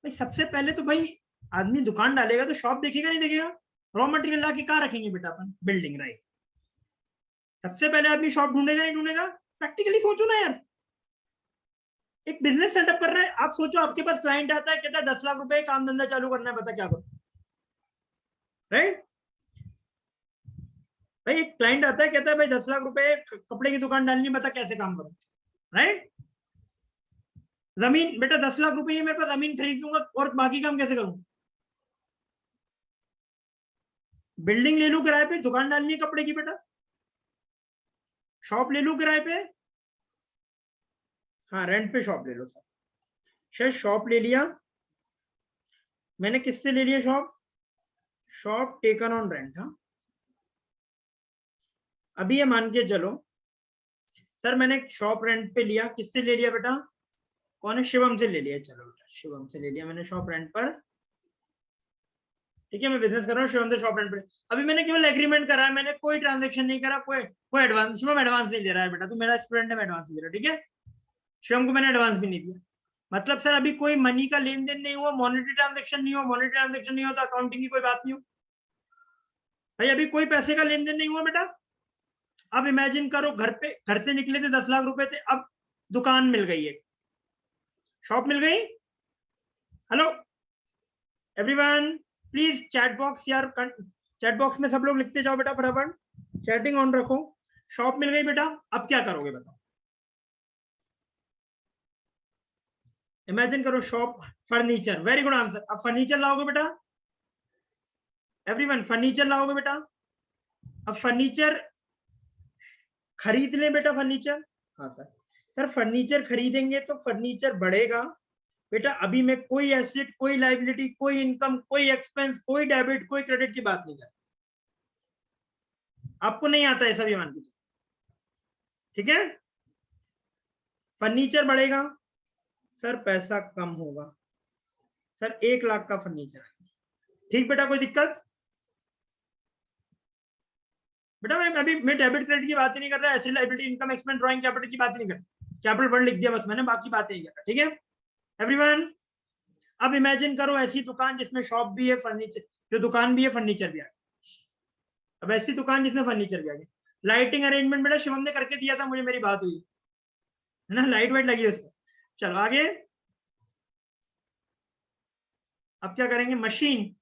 भाई सबसे पहले तो भाई आदमी दुकान डालेगा तो शॉप देखेगा नहीं देखेगा, रॉ मटेरियल ला के कहाँ रखेंगे बेटा अपन? Building, right. सबसे पहले आदमी शॉप ढूंढेगा नहीं ढूंढेगा? प्रैक्टिकली सोचो ना यार, एक बिजनेस सेटअप कर रहे हैं आप, सोचो आपके पास क्लाइंट आता है, कहता है 10 लाख रुपए काम धंधा चालू करना है, बता क्या करो? राइट भाई, एक क्लाइंट आता है कहता है भाई 10 लाख रुपए कपड़े की दुकान डालनी है, बता कैसे काम करो? राइट। जमीन बेटा 10 लाख रुपए है मेरे पास, जमीन खरीद लूंगा और बाकी काम कैसे करूं? बिल्डिंग ले लूं किराए पे, दुकान डालनी है कपड़े की बेटा, शॉप ले लूं किराए पे, हाँ रेंट पे शॉप ले लो सर। शायद शॉप ले लिया मैंने, किससे ले लिया shop? Shop taken on rent, हाँ। अभी ये मान के चलो सर मैंने शॉप रेंट पे लिया, किससे ले लिया बेटा? कौन है? शिवम से ले लिया, चलो बेटा शिवम से ले लिया मैंने शॉप रेंट पर, ठीक है। मैं बिजनेस कर रहा हूँ शिवम से शॉप रेंट पे, अभी मैंने केवल एग्रीमेंट करा है, मैंने कोई ट्रांजेक्शन नहीं करा, कोई कोई एडवांस, शिवम एडवांस नहीं ले रहा है बेटा, तू मेरा स्टूडेंट है, मैं एडवांस नहीं ले रहा, ठीक है। शिवम को मैंने एडवांस भी नहीं दिया, मतलब सर अभी कोई मनी का लेन देन नहीं हुआ, मॉनेटरी ट्रांजेक्शन नहीं हुआ, मॉनेटरी ट्रांजेक्शन नहीं हुआ तो अकाउंटिंग की कोई बात नहीं हो भाई, अभी कोई पैसे का लेन देन नहीं हुआ बेटा। अब इमेजिन करो घर पे, घर से निकले थे 10 लाख रुपए थे, अब दुकान मिल गई है, शॉप मिल गई। Hello everyone, please chat box यार, चैट बॉक्स में सब लोग लिखते जाओ बेटा फटाफट, चैटिंग ऑन रखो। शॉप मिल गई बेटा, अब क्या करोगे बताओ? इमेजिन करो shop, furniture, very good answer. अब फर्नीचर लाओगे बेटा, एवरीवन फर्नीचर लाओगे बेटा। अब फर्नीचर खरीद लें बेटा, फर्नीचर, हाँ सर। सर फर्नीचर खरीदेंगे तो फर्नीचर बढ़ेगा बेटा, अभी मैं कोई एसेट, कोई लाइबिलिटी, कोई इनकम, कोई एक्सपेंस, कोई डेबिट, कोई क्रेडिट की बात नहीं कर, आपको नहीं आता है सभी मान के, ठीक है। फर्नीचर बढ़ेगा सर, पैसा कम होगा सर, 1 लाख का फर्नीचर, ठीक बेटा, कोई दिक्कत? बेटा मैं डेबिट क्रेडिट की बात ही नहीं कर रहा, asset liability income expense drawing capital की बात ही नहीं कर रहा, कैपिटल वर्ड लिख दिया बस मैंने, बाकी बातें नहीं कर रहा, ठीक है एवरीवन। अब इमेजिन करो ऐसी दुकान जिसमें शॉप भी है, फर्नीचर जो दुकान भी है, फर्नीचर भी आ गया। अब ऐसी दुकान जिसमें फर्नीचर भी आ गया, लाइटिंग अरेंजमेंट बेटा शिवम ने करके दिया था मुझे, मेरी बात हुई है ना, लाइट वाइट लगी उसको। चलो आगे, अब क्या करेंगे? मशीन,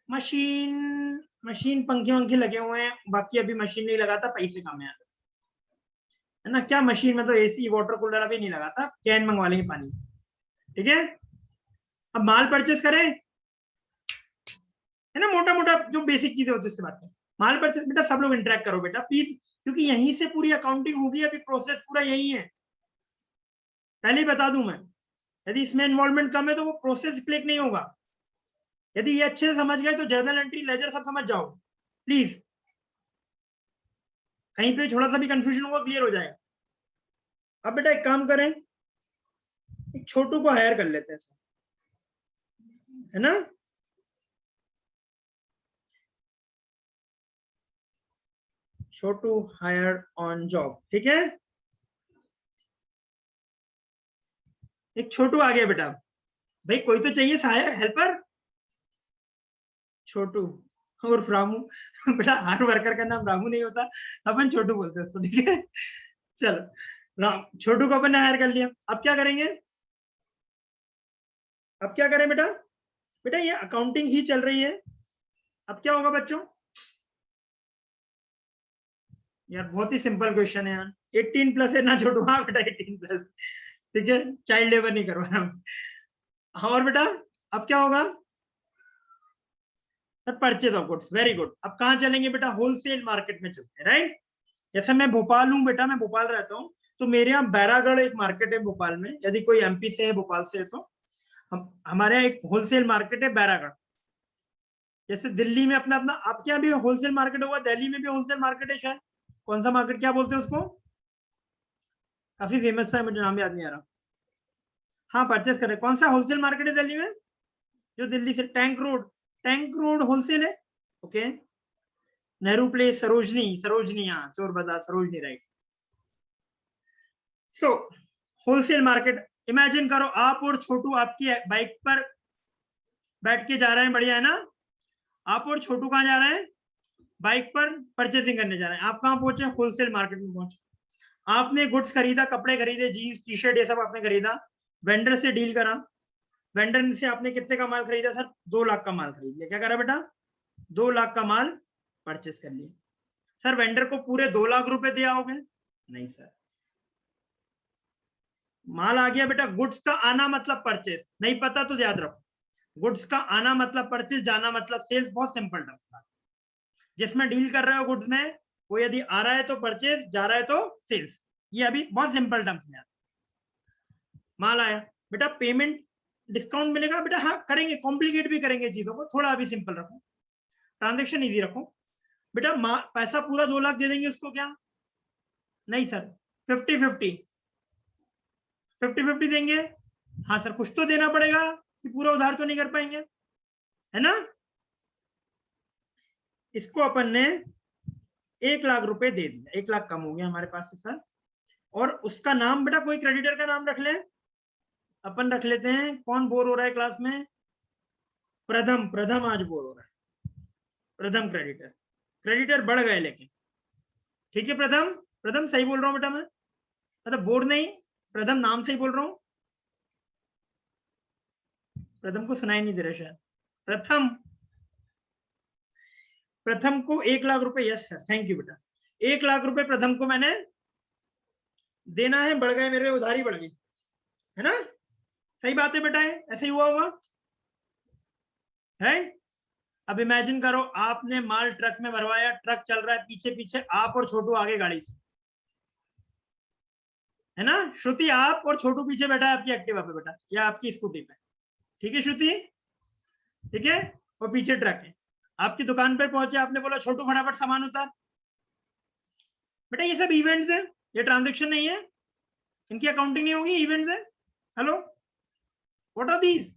मशीन मशीन पंखे वंखे लगे हुए हैं, बाकी अभी मशीन नहीं लगाता, पैसे कम है ना। क्या मशीन में तो एसी वाटर कूलर अभी नहीं लगाता, कैन मंगवा लेंगे पानी, ठीक है। अब माल परचेस करें, है ना, मोटा मोटा जो बेसिक चीजें होती है उससे बात करें। माल परचेस बेटा सब लोग इंटरेक्ट करो बेटा प्लीज, क्योंकि यहीं से पूरी अकाउंटिंग होगी, अभी प्रोसेस पूरा यही है, पहले ही बता दूं मैं। यदि इसमें इन्वॉल्वमेंट कम है तो वो प्रोसेस क्लिक नहीं होगा, यदि ये अच्छे से समझ गए तो जर्नल एंट्री लेजर सब समझ जाओ प्लीज, कहीं पे थोड़ा सा भी कंफ्यूजन होगा क्लियर हो जाएगा। अब बेटा एक काम करें, एक छोटू को हायर कर लेते हैं, है ना। छोटू हायर ऑन जॉब, ठीक है। एक छोटू आ गया बेटा, भाई कोई तो चाहिए सहायक, हेल्पर। छोटू और रामू बेटा, हर वर्कर का नाम रामू नहीं होता, अपन छोटू बोलते हैं उसको, ठीक है। चलो, राम छोटू को अपन ने हायर कर लिया। अब क्या करेंगे, अब क्या करें बेटा, बेटा ये अकाउंटिंग ही चल रही है। अब क्या होगा बच्चों, यार बहुत ही सिंपल क्वेश्चन है यार, 18 प्लस है ना छोटू, हाँ बेटा 18 प्लस, ठीक है, चाइल्ड लेबर नहीं करवा रहा हूं। हाँ और बेटा अब क्या होगा, purchase of goods, very good. अब कहाँ चलेंगे बेटा, होलसेल मार्केट में चलते हैं, राइट। जैसे मैं भोपाल हूँ बेटा, मैं भोपाल रहता हूँ, तो मेरे यहाँ बैरागढ़ एक मार्केट है भोपाल में, यदि कोई एमपी से है, भोपाल से है, तो हमारे यहाँ एक होलसेल मार्केट है बैरागढ़। जैसे दिल्ली में अपना अपना, आपके यहाँ भी होलसेल मार्केट होगा, दिल्ली में भी होलसेल मार्केट है शायद, कौन सा मार्केट क्या बोलते हैं उसको, काफी फेमस है, मुझे नाम याद नहीं आ रहा। हाँ परचेस करें, कौन सा होलसेल मार्केट है दिल्ली में, जो दिल्ली से, टैंक रोड होलसेल है, ओके। नेहरू प्लेस, सरोजनी, हाँ चोर बाजार सरोजनी, राइट। सो होलसेल मार्केट, इमेजिन करो आप और छोटू आपकी बाइक पर बैठ के जा रहे हैं, बढ़िया है ना। आप और छोटू कहाँ जा रहे हैं, बाइक पर परचेसिंग करने जा रहे हैं। आप कहाँ पहुंचे, होलसेल मार्केट में पहुंचे। आपने गुड्स खरीदा, कपड़े खरीदे, जीन्स टी शर्ट ये सब आपने खरीदा, वेंडर से डील करा, वेंडर से आपने कितने का माल खरीदा, सर 2 लाख का माल खरीद लिया। क्या करा बेटा, 2 लाख का माल परचेस कर लिया। सर वेंडर को पूरे 2 लाख रुपए दिया होगे, नहीं सर। माल आ गया बेटा, गुड्स का आना मतलब परचेस, नहीं पता तो याद रखो, गुड्स का आना मतलब परचेस, जाना मतलब सेल्स, बहुत सिंपल टर्म्स। जिसमें डील कर रहे हो गुड्स में, वो यदि आ रहा है तो परचेस, जा रहा है तो सेल्स, ये अभी बहुत सिंपल टर्म्स में। माल आया बेटा, पेमेंट डिस्काउंट मिलेगा बेटा, हाँ करेंगे, कॉम्प्लिकेट भी करेंगे चीजों को, थोड़ा अभी सिंपल रखो, ट्रांजेक्शन इजी रखो बेटा। पैसा पूरा 2 लाख दे देंगे उसको क्या, नहीं सर, 50-50 देंगे। हाँ सर कुछ तो देना पड़ेगा, कि पूरा उधार तो नहीं कर पाएंगे, है ना। इसको अपन ने 1 लाख रुपए दे दिया, 1 लाख कम हो गया हमारे पास से सर। और उसका नाम बेटा, कोई क्रेडिटर का नाम रख ले, अपन रख लेते हैं, कौन बोर हो रहा है क्लास में, प्रथम आज बोर हो रहा है, प्रथम क्रेडिटर, क्रेडिटर बढ़ गए लेकिन, ठीक है। प्रथम सही बोल रहा हूं बेटा मैं, मतलब बोर नहीं, प्रथम नाम से ही बोल रहा हूं, प्रथम को सुनाई नहीं दे रहा शायद। प्रथम को 1 लाख रुपए, यस सर, थैंक यू बेटा। 1 लाख रुपए प्रथम को मैंने देना है, बढ़ गए मेरे, उधारी बढ़ गई, है ना। सही बात है बेटा, ऐसे ही हुआ होगा, है। अब इमेजिन करो, आपने माल ट्रक में भरवाया, ट्रक चल रहा है, पीछे पीछे आप और छोटू आगे गाड़ी से, है ना। श्रुति आप और छोटू पीछे बैठा है आपकी एक्टिवा पे बेटा, या आपकी स्कूटी पे, ठीक है श्रुति, ठीक है। और पीछे ट्रक है, आपकी दुकान पर पहुंचे, आपने बोला छोटू फटाफट सामान उतार। बेटा ये सब इवेंट्स है, ये ट्रांजेक्शन नहीं है, इनकी अकाउंटिंग नहीं होगी, इवेंट्स है। हेलो, व्हाट आर दीज,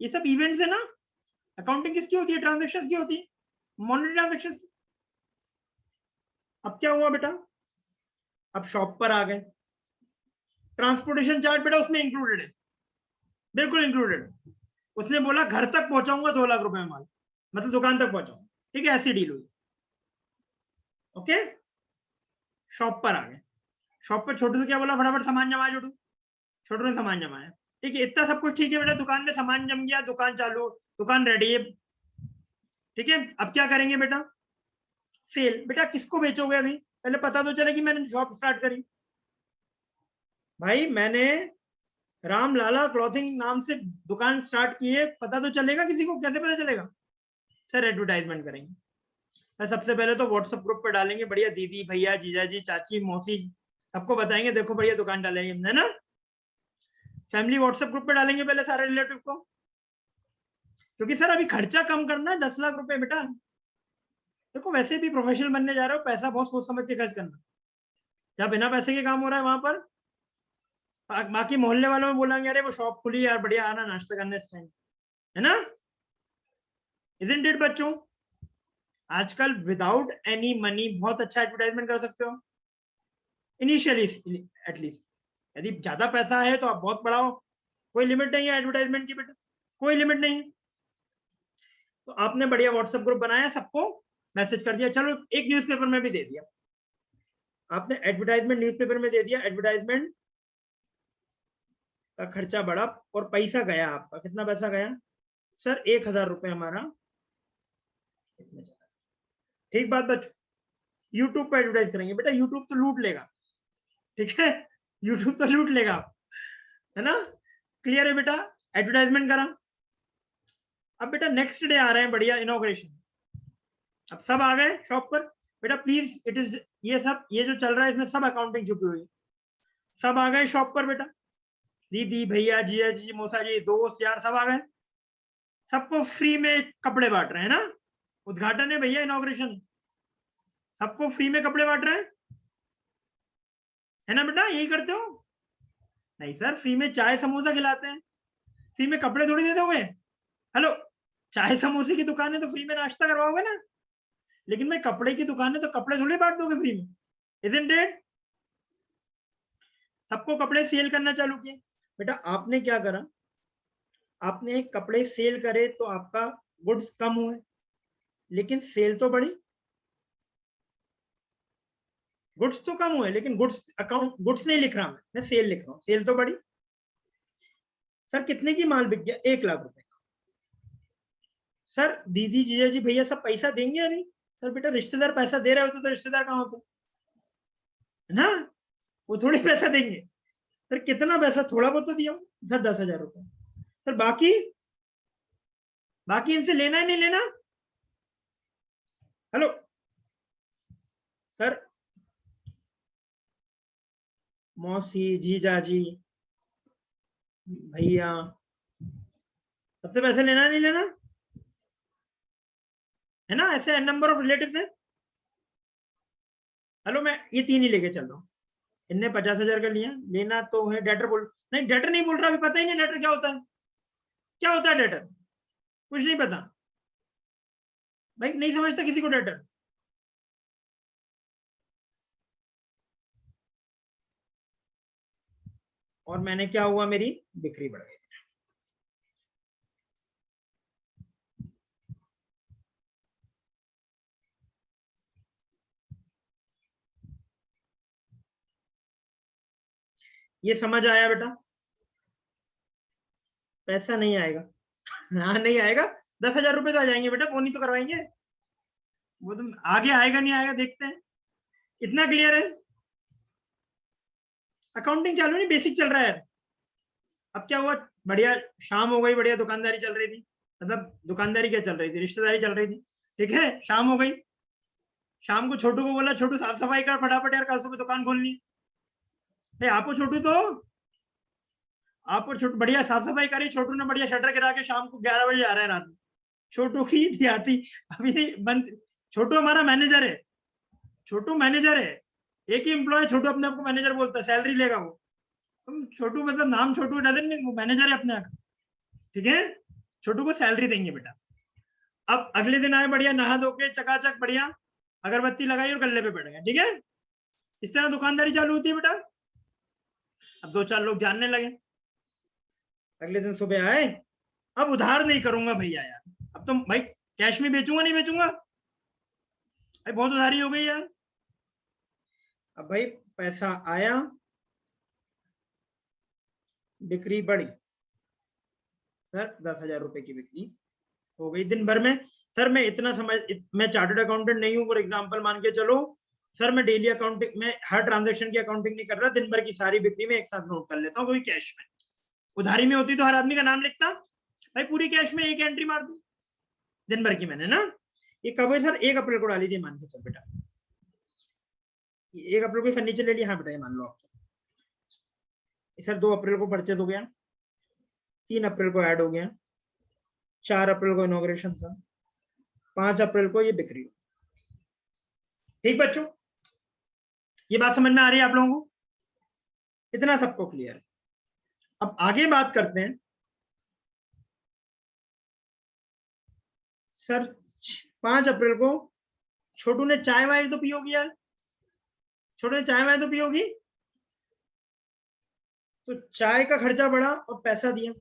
ये सब इवेंट्स है ना। अकाउंटिंग किसकी होती है, ट्रांजेक्शंस की होती है, मॉनेटरी ट्रांजेक्शंस की। अब क्या हुआ बेटा, अब शॉप पर आ गए, ट्रांसपोर्टेशन चार्ज बेटा उसमें इंक्लूडेड है, बिल्कुल इंक्लूडेड। उसने बोला घर तक पहुंचाऊंगा 2 लाख रुपए में माल, मतलब दुकान तक पहुंचाऊंगा, ठीक है, ऐसी डील हुई, ओके। शॉप पर आ गए, शॉप पर छोटू से क्या बोला, फटाफट सामान जमाया छोटू, छोटू ने सामान जमाया, ठीक है, इतना सब कुछ ठीक है बेटा, दुकान में सामान जम गया, दुकान चालू, दुकान रेडी है, ठीक है। अब क्या करेंगे बेटा, सेल। बेटा किसको बेचोगे अभी, पहले पता तो चले कि मैंने शॉप स्टार्ट करी। भाई मैंने राम लाला क्लॉथिंग नाम से दुकान स्टार्ट की है, पता तो चलेगा किसी को, कैसे पता चलेगा, सर एडवर्टाइजमेंट करेंगे। सबसे पहले तो व्हाट्सएप ग्रुप पे डालेंगे, बढ़िया दीदी भैया जीजा जी चाची मौसी सबको बताएंगे, देखो बढ़िया दुकान डालेंगे, है ना। फैमिली व्हाट्सएप ग्रुप पे डालेंगे पहले सारे रिलेटिव को, क्योंकि सर अभी खर्चा कम करना है, 10 लाख रुपए बेटा। देखो वैसे भी प्रोफेशनल बनने जा रहे हो, पैसा बहुत सोच समझ के खर्च करना, जहाँ बिना पैसे के काम हो रहा है वहां पर बाकी मोहल्ले वालों में बोलेंगे अरे वो शॉप खुली यार, बढ़िया आना नाश्ता करने इस टाइम, है ना। इजंट इट बच्चों, आजकल विदाउट एनी मनी बहुत अच्छा एडवर्टाइजमेंट कर सकते हो, इनिशियली एटलीस्ट। यदि ज्यादा पैसा है तो आप बहुत बढ़ाओ, कोई लिमिट नहीं है एडवर्टाइजमेंट की बेटा, कोई लिमिट नहीं है। तो आपने बढ़िया व्हाट्सएप ग्रुप बनाया, सबको मैसेज कर दिया, चलो एक न्यूज़पेपर में भी दे दिया आपने, एडवर्टाइजमेंट न्यूज़पेपर में दे दिया, एडवर्टाइजमेंट का खर्चा बढ़ा और पैसा गया आपका, कितना पैसा गया सर 1000 रुपए हमारा, ठीक बात बच्चों। यूट्यूब पर एडवर्टाइज करेंगे बेटा, यूट्यूब तो लूट लेगा, ठीक है, यूट्यूब तो लूट लेगा, है ना, क्लियर है बेटा, एडवर्टाइजमेंट करा। अब बेटा नेक्स्ट डे आ रहे हैं बढ़िया इनॉग्रेशन, अब सब आ गए शॉप पर बेटा, प्लीज इट इज ये सब ये जो चल रहा है इसमें सब अकाउंटिंग छुपी हुई है, सब आ गए शॉप पर बेटा, दीदी भैया जिया जी मौसा जी दोस्त यार सब आ गए, सबको फ्री में कपड़े बांट रहे हैं ना, उद्घाटन है भैया, इनॉग्रेशन, सबको फ्री में कपड़े बांट रहे हैं, है ना बेटा, यही करते हो? नहीं सर, फ्री में चाय समोसा खिलाते हैं, फ्री में कपड़े थोड़ी दे दोगे। हेलो, चाय समोसे की दुकान है तो फ्री में नाश्ता करवाओगे ना, लेकिन मैं कपड़े की दुकान है तो कपड़े थोड़ी बांट दोगे फ्री में, इजंट इट? सबको कपड़े सेल करना चालू किए बेटा, आपने क्या करा, आपने कपड़े सेल करे तो आपका गुड्स कम हुए, लेकिन सेल तो बढ़ी, गुड्स तो कम हुए लेकिन गुड्स अकाउंट, गुड्स नहीं लिख रहा मैं सेल लिख रहा हूं, सेल तो बढ़ी। सर कितने की माल बिक गया? 1 लाख रुपए का। सर दीदी जीजा जी भैया सब पैसा देंगे अभी? सर बेटा रिश्तेदार पैसा दे रहे होते तो रिश्तेदार कहाँ होते, है ना, वो थोड़ी पैसा देंगे। सर कितना पैसा, थोड़ा बहुत तो दिया सर, 10,000 रुपए। सर बाकी, बाकी इनसे लेना है नहीं लेना? हेलो सर, मौसी जीजा जी भैया सबसे पैसे लेना है नहीं लेना, है ना, ऐसे नंबर ऑफ रिलेटिव्स है। हेलो मैं ये 3 ही लेके चल रहा हूँ, इनने 50,000 का लिया, लेना तो है, डेटर बोल नहीं, डेटर नहीं बोल रहा, अभी पता ही नहीं डेटर क्या होता है, क्या होता है डेटर, कुछ नहीं पता भाई, नहीं समझता किसी को डेटर। और मैंने क्या हुआ, मेरी बिक्री बढ़ गई। ये समझ आया बेटा? पैसा नहीं आएगा, हाँ नहीं आएगा, 10,000 रुपए तो आ जाएंगे बेटा, फोन ही तो करवाएंगे, वो तो आगे आएगा नहीं आएगा देखते हैं, इतना क्लियर है? अकाउंटिंग चालू नहीं, बेसिक चल रहा है। अब क्या हुआ, बढ़िया शाम हो गई, बढ़िया दुकानदारी चल रही थी, मतलब दुकानदारी क्या चल रही थी, रिश्तेदारी चल रही थी, ठीक है, शाम हो गई, शाम को छोटू को बोला, छोटू साफ सफाई कर फटाफट यार, कल सुबह दुकान खोलनी है। आपको छोटू तो, आप और छोटू बढ़िया साफ सफाई करी, छोटू ने बढ़िया शटर गिरा के शाम को 11 बजे आ रहा है रात में, छोटू की देहाती अभी नहीं बंद, छोटू हमारा मैनेजर है, छोटू मैनेजर है, एक ही एम्प्लॉय, छोटू अपने आप को मैनेजर बोलता है, सैलरी लेगा वो, तुम छोटू मतलब नाम छोटू डजन नहीं, वो मैनेजर है अपने आप, ठीक है, छोटू को सैलरी देंगे बेटा। अब अगले दिन आए बढ़िया नहा धो के चकाचक बढ़िया अगरबत्ती लगाई और गल्ले पे बैठ गए, ठीक है, इस तरह दुकानदारी चालू होती है बेटा। अब 2-4 लोग जानने लगे, अगले दिन सुबह आए, अब उधार नहीं करूंगा भैया यार, अब तो भाई कैश में बेचूंगा नहीं बेचूंगा भाई, बहुत उधारी हो गई यार। अब भाई पैसा आया, बिक्री बढ़ी, सर 10,000 रुपए की बिक्री हो गई दिन भर में। सर मैं इतना समझ, मैं चार्टर्ड अकाउंटेंट नहीं हूं, फॉर एग्जांपल मान के चलो सर, मैं डेली अकाउंटिंग में हर ट्रांजैक्शन की अकाउंटिंग नहीं कर रहा, दिन भर की सारी बिक्री में एक साथ नोट कर लेता हूँ, कोई कैश में, उधारी में होती तो हर आदमी का नाम लिखता भाई, पूरी कैश में एक एंट्री मार दी दिन भर की मैंने ना। ये कब है सर? 1 अप्रैल को डाली थी, मान के चल बेटा 1 अप्रैल को फर्नीचर ले लिया, हाँ बेटा ये मान लो आप सर, 2 अप्रैल को परचेज हो गया, 3 अप्रैल को ऐड हो गया, 4 अप्रैल को इनॉग्रेशन था, 5 अप्रैल को ये बिक्री। ठीक बच्चों, ये बात समझ में आ रही है आप लोगों को? इतना सबको क्लियर है? अब आगे बात करते हैं सर, 5 अप्रैल को छोटू ने चाय वाय तो पी होगी यार, छोटू ने चाय वाय तो पी होगी, तो चाय का खर्चा बढ़ा और पैसा दिया,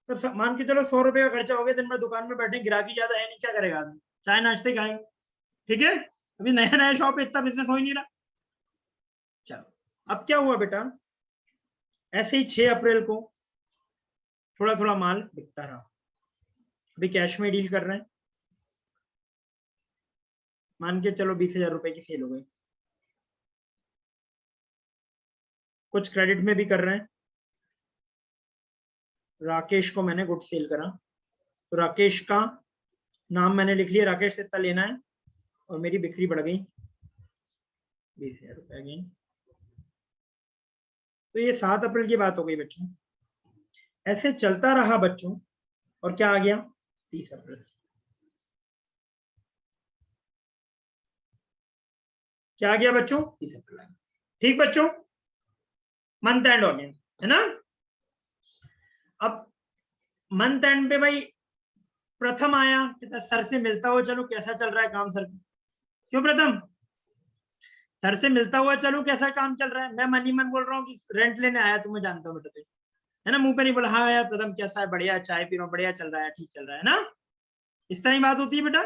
तो मान के चलो 100 रुपए का खर्चा हो गया, दिन भर दुकान में बैठे, गिराकी ज्यादा है नहीं, क्या करेगा आदमी, चाय नाश्ते खाएगा, ठीक है। अभी नया नया शॉप है, इतना बिजनेस हो ही नहीं रहा। चलो अब क्या हुआ बेटा, ऐसे ही 6 अप्रैल को थोड़ा थोड़ा माल बिकता रहा। अभी कैश में डील कर रहे हैं, मान के चलो 20,000 रुपए की सेल हो गई। कुछ क्रेडिट में भी कर रहे हैं। राकेश को मैंने गुड सेल करा, तो राकेश का नाम मैंने लिख लिया, राकेश से इतना लेना है, और मेरी बिक्री बढ़ गई 20,000 रुपए गई। तो ये 7 अप्रैल की बात हो गई बच्चों। ऐसे चलता रहा बच्चों, और क्या आ गया 30 अप्रैल। क्या आ गया बच्चों, 30 अप्रैल। ठीक बच्चों, मंथ एंड हो गया, है ना। अब मंथ एंड पे भाई प्रथम आया, सर से मिलता हुआ चलो कैसा चल रहा है काम सर, क्यों प्रथम, सर से मिलता हुआ चलो कैसा काम चल रहा है। मैं मन ही मन बोल रहा हूँ कि रेंट लेने आया, तुम्हें जानता हूँ बेटा, है ना, मुंह पे नहीं बोला, हाँ यार प्रथम कैसा है, बढ़िया, चाय पी रहा हूँ, बढ़िया चल रहा है, ठीक चल रहा है ना, इस तरह की बात होती है बेटा।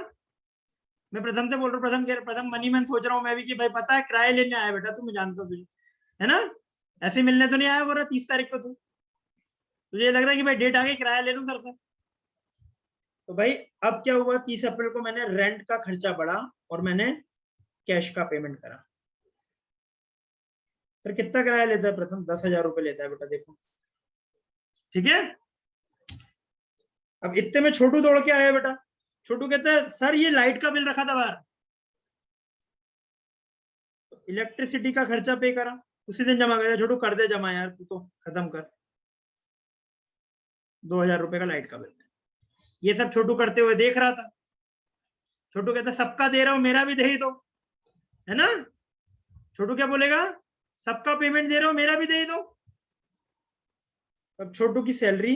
मैं प्रथम से बोल रहा हूँ, प्रथम कह रहा, प्रथम मन ही मन सोच रहा हूँ मैं भी कि भाई पता है किराए लेने आया बेटा, तुम जानता हो तुझे, है ना, ऐसे मिलने तो नहीं आया बोल रहा 30 तारीख को, तुझे लग रहा है कि भाई डेट आ गई किराया ले लूं सर से। तो भाई अब क्या हुआ, 30 अप्रैल को मैंने रेंट का खर्चा बढ़ा और मैंने कैश का पेमेंट करा। सर कितना किराया लेता है प्रथम, 10,000 रुपए लेता है बेटा, देखो ठीक है। अब इतने में छोटू दौड़ के आया बेटा, छोटू कहता है सर ये लाइट का बिल रखा था बाहर, तो इलेक्ट्रिसिटी का खर्चा पे करा, उसी दिन जमा कर, छोटू कर दे जमा यार, तू तो खत्म कर, 2,000 रुपए का लाइट का बिल। ये सब छोटू करते हुए देख रहा था। छोटू कहता सबका दे रहा हूं, मेरा भी दे ही दो, है ना। छोटू क्या बोलेगा, सबका पेमेंट दे रहा हूं, मेरा भी दे ही दो। अब छोटू की सैलरी,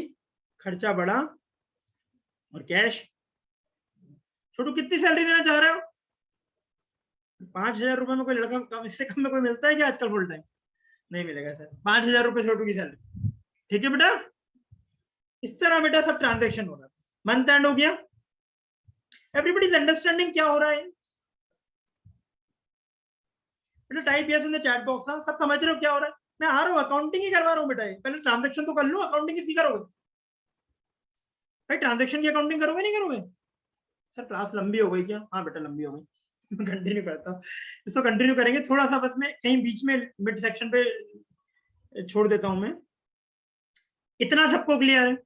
खर्चा बढ़ा और कैश। छोटू कितनी सैलरी देना चाह रहे हो, 5,000 रुपए में कोई लड़का कम, इससे कम में कोई मिलता है क्या आजकल फुल टाइम, नहीं मिलेगा सर, 5,000 रुपए छोटू की सैलरी, ठीक है बेटा। इस तरह बेटा सब ट्रांजेक्शन हो रहा है। मंथ एंड हो गया, एवरीबॉडी इज अंडरस्टैंडिंग क्या हो रहा है बेटा, type yes in the chat box, सब समझ रहे हो क्या हो रहा है। मैं आ रहा हूँ, अकाउंटिंग ही करवा रहा हूँ बेटा, पहले ट्रांजेक्शन तो कर लो, अकाउंटिंग ही करोगे भाई, ट्रांजेक्शन की अकाउंटिंग करोगे नहीं करोगे। सर क्लास लंबी हो गई क्या, हाँ बेटा लंबी हो गई कंटिन्यू करता हूँ, इसको कंटिन्यू करेंगे थोड़ा सा, बस मैं कहीं बीच में मिड सेक्शन पे छोड़ देता हूं मैं। इतना सबको क्लियर है,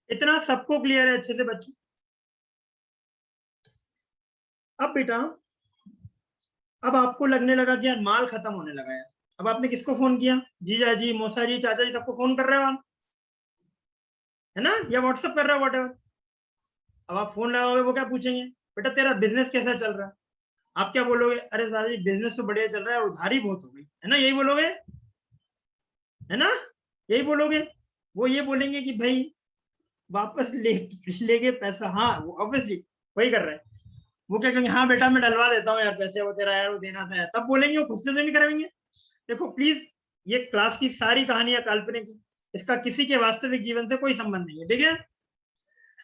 इतना सबको क्लियर है अच्छे से बच्चों। अब बेटा, अब आपको लगने लगा कि यार माल खत्म होने लगा है, अब आपने किसको फोन किया, जीजा जी, मौसा जी, चाचा जी, सबको फोन कर रहे हो आप, है ना, या व्हाट्सअप कर रहे हो, व्हाटएवर। अब आप फोन लगाओगे, वो क्या पूछेंगे, बेटा तेरा बिजनेस कैसा चल रहा है। आप क्या बोलोगे, अरे दादा जी बिजनेस तो बढ़िया चल रहा है, उधारी बहुत हो गई, है ना, यही बोलोगे, है ना, यही बोलोगे। वो ये बोलेंगे कि भाई वापस लेके पैसा, हाँ वो ऑब्वियसली वही कर रहे हैं। वो क्या कहेंगे, हाँ बेटा मैं डलवा देता हूँ यार पैसे, वो तेरा यार वो देना था यार, तब बोलेंगे, वो खुद से तो नहीं कराएंगे। देखो प्लीज, ये क्लास की सारी कहानियां काल्पनिक है, इसका किसी के वास्तविक जीवन से कोई संबंध नहीं है, ठीक है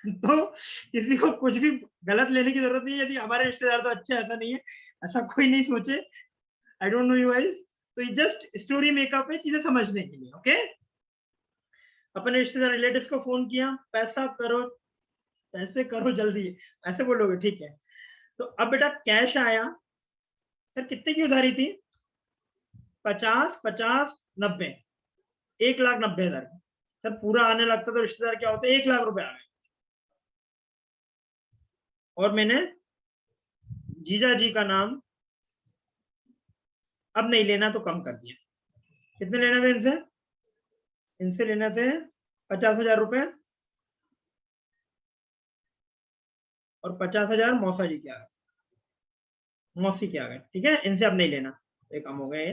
तो किसी को कुछ भी गलत लेने की जरूरत नहीं है, यदि हमारे रिश्तेदार तो अच्छे, ऐसा नहीं है, ऐसा कोई नहीं सोचे, I don't know you guys, तो ये जस्ट स्टोरी मेकअप है चीजें समझने के लिए, ओके। अपने रिश्तेदार रिलेटिव्स को फोन किया, पैसा करो, पैसे करो जल्दी, ऐसे बोलोगे, ठीक है। तो अब बेटा कैश आया, सर कितने की उधारी थी, 50, 50, 90, 1,90,000। सर पूरा आने लगता तो रिश्तेदार क्या होते, 1 लाख रुपए आ गए। और मैंने जीजा जी का नाम अब नहीं लेना तो कम कर दिया। कितने लेना थे इनसे, इनसे लेना थे 50,000 रुपए, और 50,000 मौसा जी के आ गए, मौसी के आ गए, ठीक है, इनसे अब नहीं लेना, ये कम हो गए,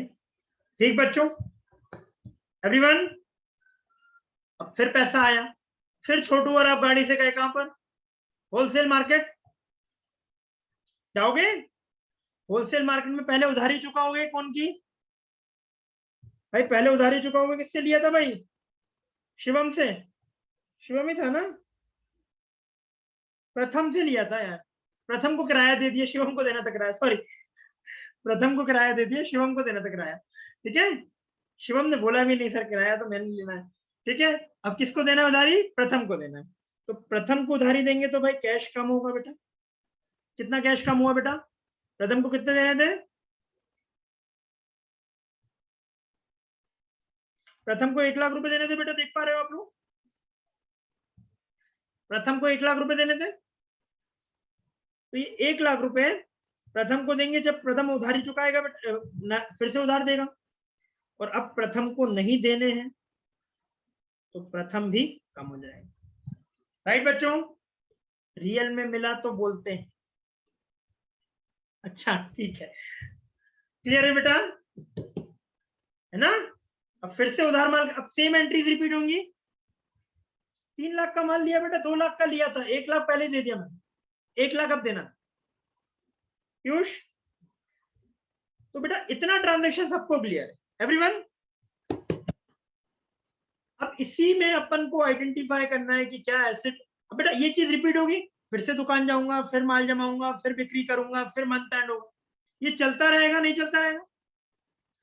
ठीक बच्चों, एवरीवन। अब फिर पैसा आया, फिर छोटू और आप गाड़ी से गए कहां पर, होलसेल मार्केट जाओगे। होलसेल मार्केट में पहले उधारी चुकाओगे, कौन की, भाई पहले उधारी चुका हुआ किससे लिया था भाई? शिवम से, शिवम ही था ना? प्रथम से लिया था यार, प्रथम को किराया दे दिया, शिवम को देना था किराया, सॉरी प्रथम को किराया दे दिया, शिवम को देना था किराया, ठीक है। शिवम ने बोला भी नहीं सर किराया तो मैंने लेना है, ठीक है। अब किसको देना है उधारी? प्रथम को देना है। तो प्रथम को उधारी देंगे तो भाई कैश कम होगा बेटा। कितना कैश कम हुआ बेटा? प्रथम को कितने देने थे? प्रथम को 1 लाख रुपए देने थे बेटा, देख पा रहे हो आप लोग? प्रथम को 1 लाख रुपए देने थे, तो ये 1 लाख रुपए प्रथम को देंगे जब प्रथम उधारी चुकाएगा बेटा, फिर से उधार देगा। और अब प्रथम को नहीं देने हैं तो प्रथम भी कम हो जाएगा। राइट बच्चों? रियल में मिला तो बोलते हैं। अच्छा ठीक है, क्लियर है बेटा, है ना? अब फिर से उधार माल, अब सेम एंट्रीज रिपीट होंगी। 3 लाख का माल लिया बेटा, 2 लाख का लिया था, 1 लाख पहले दे दिया मैंने, 1 लाख अब देना था। पीयूष, तो बेटा इतना ट्रांजैक्शन सबको क्लियर है, एवरीवन? अब इसी में अपन को आइडेंटिफाई करना है कि क्या एसेट। अब बेटा ये चीज रिपीट होगी, फिर से दुकान जाऊंगा, फिर माल जमाऊंगा, फिर बिक्री करूंगा, फिर मंथ एंड होगा, ये चलता रहेगा नहीं चलता रहेगा?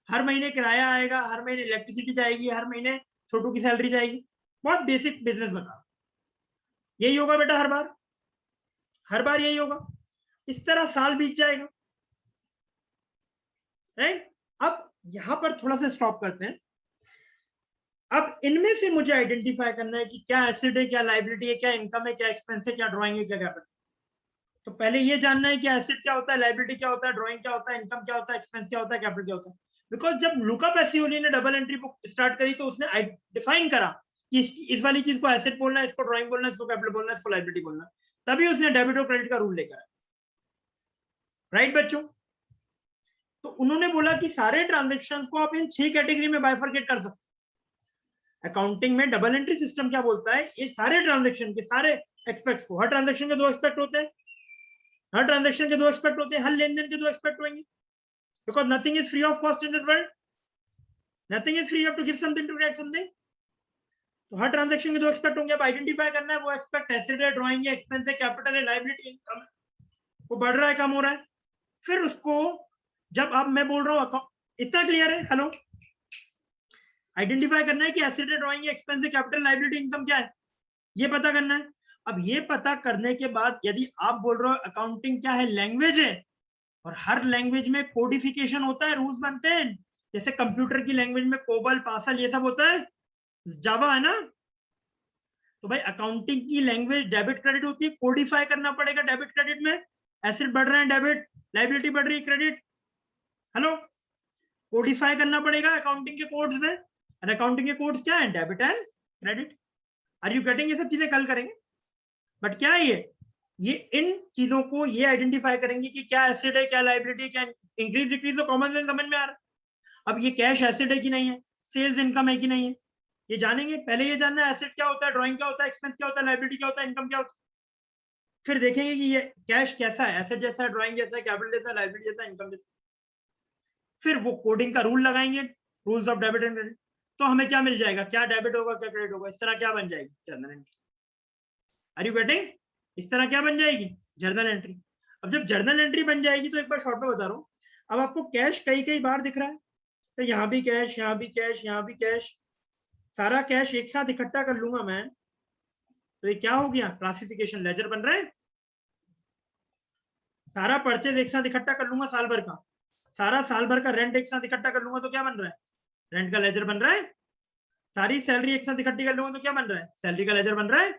हर महीने किराया आएगा, हर महीने इलेक्ट्रिसिटी जाएगी, हर महीने छोटू की सैलरी जाएगी। बहुत बेसिक बिजनेस बता, यही होगा बेटा हर बार, हर बार यही होगा। इस तरह साल बीत जाएगा, राइट? अब यहां पर थोड़ा सा स्टॉप करते हैं। अब इनमें से मुझे आइडेंटिफाई करना है कि क्या एसेट है, क्या लायबिलिटी है, क्या इनकम है, क्या एक्सपेंस है, क्या ड्राइंग है, क्या कैपिटल। तो पहले ये जानना है कि एसेट क्या होता है, लायबिलिटी क्या होता है, ड्राइंग क्या होता है, इनकम क्या होता है, एक्सपेंस क्या होता है, कैपिटल क्या होता है। बिकॉज जब लुका पैसियोली ने डबल एंट्री बुक स्टार्ट करी तो उसने डिफाइन करा कि इस वाली चीज को एसेट बोलना है, इसको ड्राइंग बोलना है, इसको कैपिटल बोलना है, इसको लायबिलिटी बोलना है। तभी उसने डेबिट और क्रेडिट का रूल लेकर आया। राइट बच्चों? तो उन्होंने बोला कि सारे ट्रांजेक्शन को आप इन 6 कैटेगरी में बाइफरकेट कर सकते हैं। अकाउंटिंग में डबल एंट्री सिस्टम क्या बोलता है, ये सारे ट्रांजेक्शन के सारे एक्सपेक्ट्स को, हर ट्रांजेक्शन के 2 एक्सपेक्ट होते हैं, हर ट्रांजेक्शन के 2 एक्सपेक्ट होते हैं, हर लेन देन के 2 एक्सपेक्ट होंगे। Because nothing is free of cost in this world, nothing is free, you have to give something to get something. तो हर ट्रांजेक्शन के 2 एक्सपेक्ट होंगे। अब आइडेंटिफाई करना है वो एक्सपेक्ट एसेट है, ड्राइंग है, एक्सपेंस है, कैपिटल है, लायबिलिटी, इनकम, वो बढ़ रहा है कम हो रहा है। फिर उसको जब अब मैं बोल रहा हूँ, इतना क्लियर है? हेलो, आइडेंटिफाई करना है कि एसेट है, ड्राइंग है, एक्सपेंस है, कैपिटल, लायबिलिटी, इनकम क्या है, ये पता करना है। अब ये पता करने के बाद यदि आप बोल रहे हो अकाउंटिंग क्या है, लैंग्वेज है, और हर लैंग्वेज में कोडिफिकेशन होता है, रूल्स बनते हैं। जैसे कंप्यूटर की लैंग्वेज में कोबल, पासल, ये सब होता है, जावा है ना? तो भाई अकाउंटिंग की लैंग्वेज डेबिट क्रेडिट होती है, कोडिफाई करना पड़ेगा डेबिट क्रेडिट में। एसेट बढ़ रहे हैं डेबिट, लायबिलिटी बढ़ रही है क्रेडिट, हेलो, कोडिफाई करना पड़ेगा अकाउंटिंग के कोड्स में। और अकाउंटिंग के कोड्स क्या है? Debit and credit. Are you getting? ये सब चीजें कल करेंगे, बट क्या है ये इन चीजों को ये आइडेंटिफाई करेंगे कि क्या एसेट है, क्या लायबिलिटी है, क्या इंक्रीज डिक्रीज, तो कॉमन सेंस समझ में आ रहा है। अब ये कैश एसेट है कि नहीं है, सेल्स इनकम है कि नहीं है, ये जानेंगे। पहले ये जानना है एसेट क्या होता है, ड्राइंग क्या होता है, एक्सपेंस क्या होता है, लायबिलिटी क्या होता है, इनकम क्या होता है। फिर देखेंगे कि ये कैश कैसा है, एसेट जैसा है, ड्राइंग जैसा है, कैपिटल जैसा है, लायबिलिटी जैसा है, इनकम जैसा। फिर वो कोडिंग का रूल लगाएंगे, rules of debit and credit. तो हमें क्या मिल जाएगा, क्या डेबिट होगा, क्या क्रेडिट होगा, इस तरह क्या बन जाएगी journal entry. Are you getting? इस तरह क्या बन जाएगी जर्नल एंट्री। अब जब जर्नल एंट्री बन जाएगी तो एक बार शॉर्ट में बता रहा हूँ, अब आपको कैश कई बार दिख रहा है, तो यहाँ भी कैश, यहाँ भी कैश, यहाँ भी कैश, सारा कैश एक साथ इकट्ठा कर लूंगा मैं, तो ये क्या हो गया, क्लासिफिकेशन लेजर बन रहा है। सारा परचेज एक साथ इकट्ठा कर लूंगा साल भर का, सारा साल भर का रेंट एक साथ इकट्ठा कर लूंगा तो क्या बन रहा है, रेंट का लेजर बन रहा है। सारी सैलरी एक साथ इकट्ठी कर लूंगा तो क्या बन रहा है, सैलरी का लेजर बन रहा है।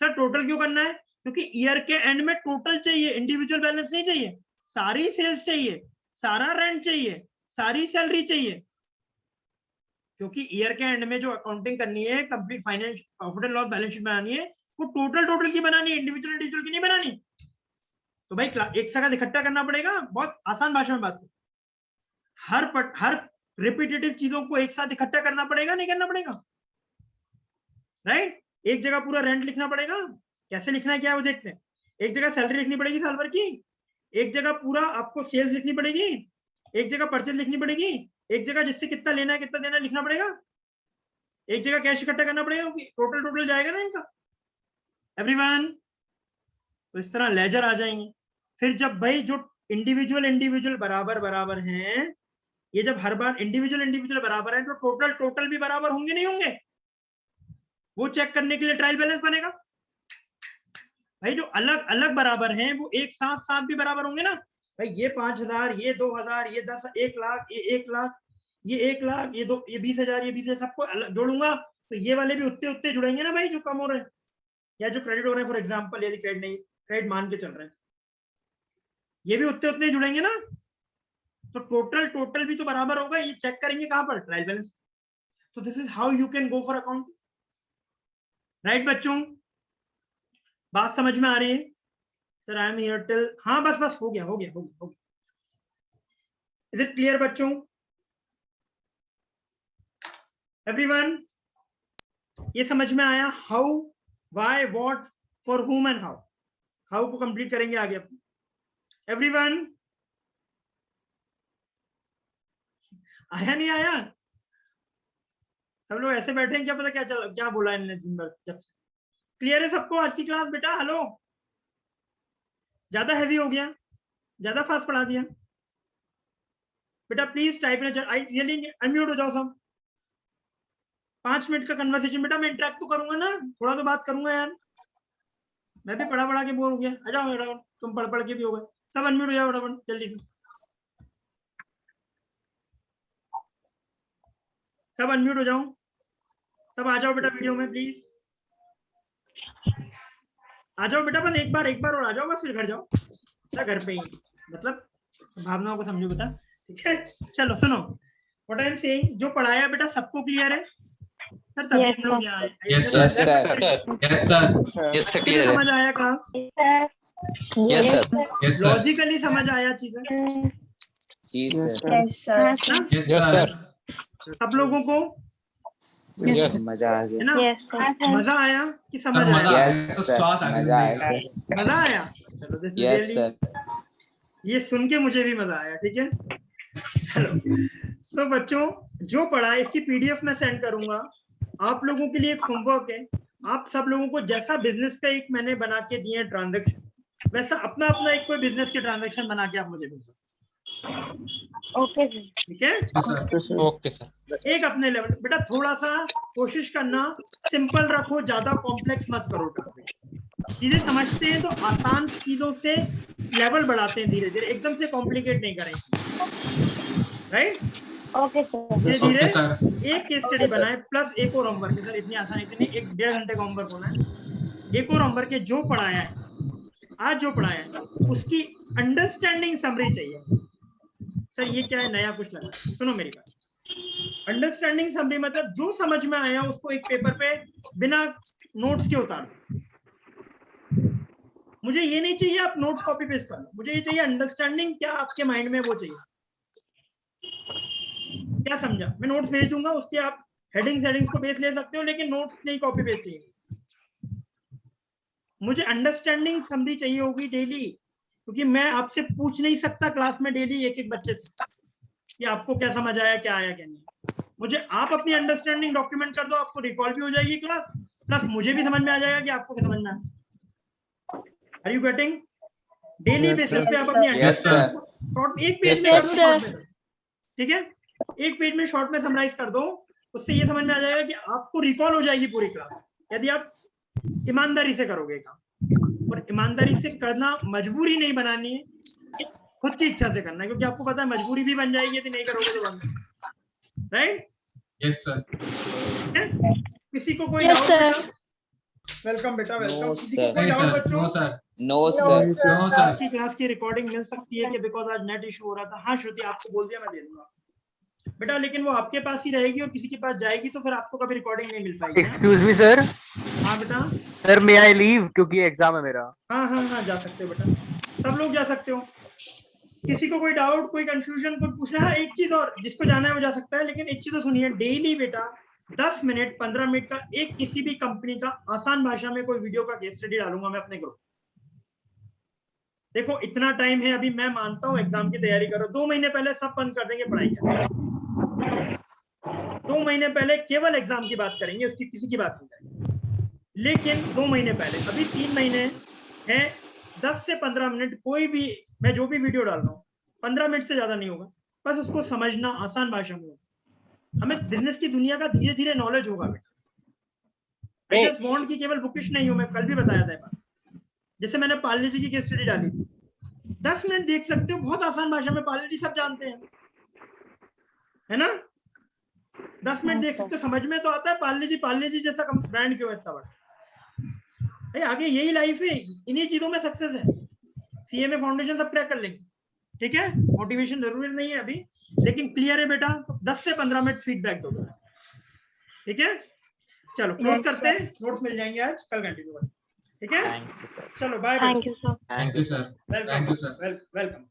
सर टोटल क्यों करना है? क्योंकि ईयर के एंड में टोटल चाहिए, इंडिविजुअल बैलेंस नहीं चाहिए। सारी सेल्स चाहिए, सारा रेंट चाहिए, सारी सैलरी चाहिए, क्योंकि ईयर के एंड में जो अकाउंटिंग करनी है, complete finance profit and loss balance sheet बनानी है, वो टोटल की बनानी है, इंडिविजुअल की नहीं बनानी। तो भाई एक साथ इकट्ठा करना पड़ेगा। बहुत आसान भाषा में बात, हर रिपीटेटिव चीजों को एक साथ इकट्ठा करना पड़ेगा, नहीं करना पड़ेगा, राइट? एक जगह पूरा रेंट लिखना पड़ेगा, कैसे लिखना है क्या है वो देखते हैं। एक जगह सैलरी लिखनी पड़ेगी साल भर की, एक जगह पूरा आपको सेल्स लिखनी पड़ेगी, एक जगह परचेज लिखनी पड़ेगी, एक जगह जिससे कितना लेना है कितना देना है लिखना पड़ेगा, एक जगह कैश इकट्ठा करना पड़ेगा, टोटल टोटल जाएगा ना इनका एवरीवन। तो इस तरह लेजर आ जाएंगे। फिर जब भाई जो इंडिविजुअल इंडिविजुअल बराबर बराबर हैं, ये जब हर बार इंडिविजुअल इंडिविजुअल बराबर है तो टोटल टोटल भी बराबर होंगे नहीं होंगे, वो चेक करने के लिए ट्रायल बैलेंस बनेगा। भाई जो अलग अलग बराबर हैं वो एक साथ साथ भी बराबर होंगे ना। भाई ये 5,000, ये 2,000, ये 10, 1 लाख, ये 1 लाख, ये 1 लाख, ये 2, ये 20,000, ये 20,000, सबको जोड़ूंगा तो ये वाले भी उतने उतने जुड़ेंगे ना भाई, जो कम हो रहे हैं या जो क्रेडिट हो रहे हैं। फॉर एग्जाम्पल यदि क्रेडिट नहीं, क्रेडिट मान के चल रहे हैं, ये भी उतने उतने जुड़ेंगे ना। तो टोटल टोटल भी तो बराबर होगा। ये चेक करेंगे कहां पर, ट्रायल बैलेंस। तो this is how you can go for account. Right बच्चों, बात समझ में आ रही है? Sir I am here till, हाँ बस बस हो गया हो गया हो गया हो गया। इज इट क्लियर बच्चों? एवरीवन, ये समझ में आया? How, why, what, for whom and how. How को कंप्लीट करेंगे आगे अपने। एवरीवन, आया नहीं आया? सब लोग ऐसे बैठे हैं, क्या पता क्या चल क्या बोला इन्होंने दिन भर जब से। क्लियर है सबको आज की क्लास बेटा? हेलो, ज्यादा हैवी हो गया, ज्यादा फास्ट पढ़ा दिया बेटा? Please type in I really unmute हो जाओ सब। 5 मिनट का कन्वर्सेशन बेटा, मैं इंटरेक्ट तो करूंगा ना, थोड़ा तो बात करूंगा यार। मैं भी पढ़ा पढ़ा के बोर हो गया। आ जाओ बेटा, तुम पढ़ पढ़ के भी हो गए। सब अनम्यूट हो जाओ फटाफट जल्दी से, सब अनम्यूट हो जाओ, सब आ जाओ बेटा वीडियो में प्लीज। आ जाओ बेटा, बस एक बार और आ जाओ, बस फिर घर जाओ। घर पे ही, मतलब भावनाओं को समझो बेटा, ठीक है? चलो सुनो, व्हाट आई एम सेइंग, जो पढ़ाया बेटा सबको क्लियर है? सर तभी हम लोग यहाँ आए। Yes sir, yes sir, yes sir, clear है। समझ आया class? Yes sir, yes sir, logically समझ आया चीजें? जी sir, yes sir, yes sir, सब लोगों को यस, मजा आ है गया। ना? मजा आया कि समझ आया? यस सर, मजा आया सर। मजा आया? चलो this is yes really, sir, ये सुन के मुझे भी मजा आया, ठीक है? चलो सो बच्चों, जो पढ़ा इसकी पीडीएफ में सेंड करूंगा। आप लोगों के लिए एक होमवर्क है, आप सब लोगों को जैसा बिजनेस का एक मैंने बना के दिए ट्रांजैक्शन, वैसा अपना अपना एक कोई बिजनेस के ट्रांजैक्शन बना के आप मुझे भेजो। ओके सर, ठीक है? Okay sir. एक अपने लेवल बेटा, थोड़ा सा कोशिश करना सिंपल रखो, ज्यादा कॉम्प्लेक्स मत करो ट्रांजैक्शन। चीजें समझते हैं तो आसान चीजों से लेवल बढ़ाते हैं धीरे धीरे, एकदम से कॉम्प्लिकेट नहीं करेंगे। राइट? ओके सर, धीरे धीरे एक केस स्टडी बनाए प्लस एक और होमवर्क है। सर इतनी आसानी से नहीं, 1-1.5 घंटे का होमवर्क होना है। एक और होमवर्क है, जो पढ़ाया है आज, जो पढ़ाया है उसकी अंडरस्टैंडिंग समरी चाहिए। सर ये क्या है, नया कुछ लगा? सुनो मेरी बात। अंडरस्टैंडिंग समरी मतलब जो समझ में आया उसको एक पेपर पे बिना नोट्स के उतार दो। मुझे ये नहीं चाहिए आप नोट्स कॉपी पेस्ट कर लो, मुझे ये चाहिए अंडरस्टैंडिंग क्या आपके माइंड में वो चाहिए। क्या समझा? मैं नोट्स भेज दूंगा, उसके आप हेडिंग्स को बेस ले सकते हो, लेकिन नोट्स नहीं कॉपी पेस्ट चाहिए। मुझे अंडरस्टैंडिंग समरी चाहिए होगी डेली, क्योंकि मैं आपसे पूछ नहीं सकता क्लास में डेली एक एक बच्चे से कि आपको क्या समझ आया, क्या आया, क्या नहीं। मुझे आप अपनी अंडरस्टैंडिंग डॉक्यूमेंट कर दो, आपको रिकॉल भी हो जाएगी क्लास, प्लस मुझे भी समझ में आ जाएगा कि आपको क्या समझ में आया। Are you getting? Daily basis पे आप अपनी अंडरस्टैंडिंग एक पेज में कर दो, शॉर्ट में, ठीक है? एक पेज में शॉर्ट में समराइज कर दो, उससे ये समझ में आ जाएगा कि आपको रिकॉल हो जाएगी पूरी क्लास, यदि आप ईमानदारी से करोगे काम। और ईमानदारी से करना मजबूरी नहीं बनानी है, खुद की इच्छा से करना है, क्योंकि आपको पता है मजबूरी भी बन जाएगी यदि नहीं करोगे तो बंद। राइट? यस सर, किसी को कोई डाउट? वेलकम बेटा, वेलकम। नो किसी को सर, कोई नहीं डाउट सर, बच्चों? No sir, no sir, no आज सर, की क्लास की रिकॉर्डिंग मिल सकती है कि बिकॉज आज नेट इशू हो रहा था। हाँ श्रुति, आपको बोल दिया, मैं दे दूंगा बेटा, लेकिन वो आपके पास ही रहेगी और किसी के पास जाएगी तो फिर आपको कभी रिकॉर्डिंग नहीं मिल पाएगी। एक्सक्यूज मी सर, हाँ बेटा, सर मे आई लीव क्योंकि एग्जाम है मेरा। हाँ हाँ हाँ, जा सकते हो बेटा, सब लोग जा सकते हो। किसी को कोई डाउट, कोई कंफ्यूजन, कुछ पूछना है? एक चीज और, जिसको जाना है वो जा सकता है, लेकिन एक चीज तो सुनिए, डेली बेटा 10 मिनट 15 मिनट का एक किसी भी कंपनी का आसान भाषा में कोई वीडियो का केस स्टडी डालूंगा मैं अपने ग्रुप। देखो इतना टाइम है अभी, मैं मानता हूँ एग्जाम की तैयारी करो, 2 महीने पहले सब बंद कर देंगे पढ़ाई करना, 2 महीने पहले केवल एग्जाम की बात करेंगे, उसकी किसी की बात नहीं करेंगे। लेकिन 2 महीने पहले, अभी 3 महीने हैं, 10 से 15 मिनट कोई भी, मैं जो भी वीडियो डाल रहा हूँ 15 मिनट से ज्यादा नहीं होगा, बस उसको समझना आसान भाषा में होगा। हमें बिजनेस की दुनिया का धीरे धीरे नॉलेज होगा बेटा। आई जस्ट वांट कि केवल बुकिश नहीं हो, मैं कल भी बताया था बात। जैसे मैंने पार्ले जी की केस स्टडी डाली थी, 10 मिनट देख सकते हो, बहुत आसान भाषा में, पार्ले जी सब जानते हैं, है ना। 10 मिनट देख सकते हो, समझ में तो आता है पार्ले जी जैसा ब्रांड क्यों है इतना बड़ा भाई। आगे यही लाइफ है, इन्हीं चीजों में सक्सेस है। सीएमए फाउंडेशन सब क्रैक कर लेंगे, ठीक है। मोटिवेशन जरूरी नहीं है अभी, लेकिन क्लियर है बेटा। तो 10 से 15 मिनट फीडबैक दो, ठीक है। चलो क्लोज करते हैं, नोट्स मिल जाएंगे आज, कल कंटिन्यू करें, ठीक है। चलो bye. Thank you sir. Thank you, sir. Thank you, sir. Welcome.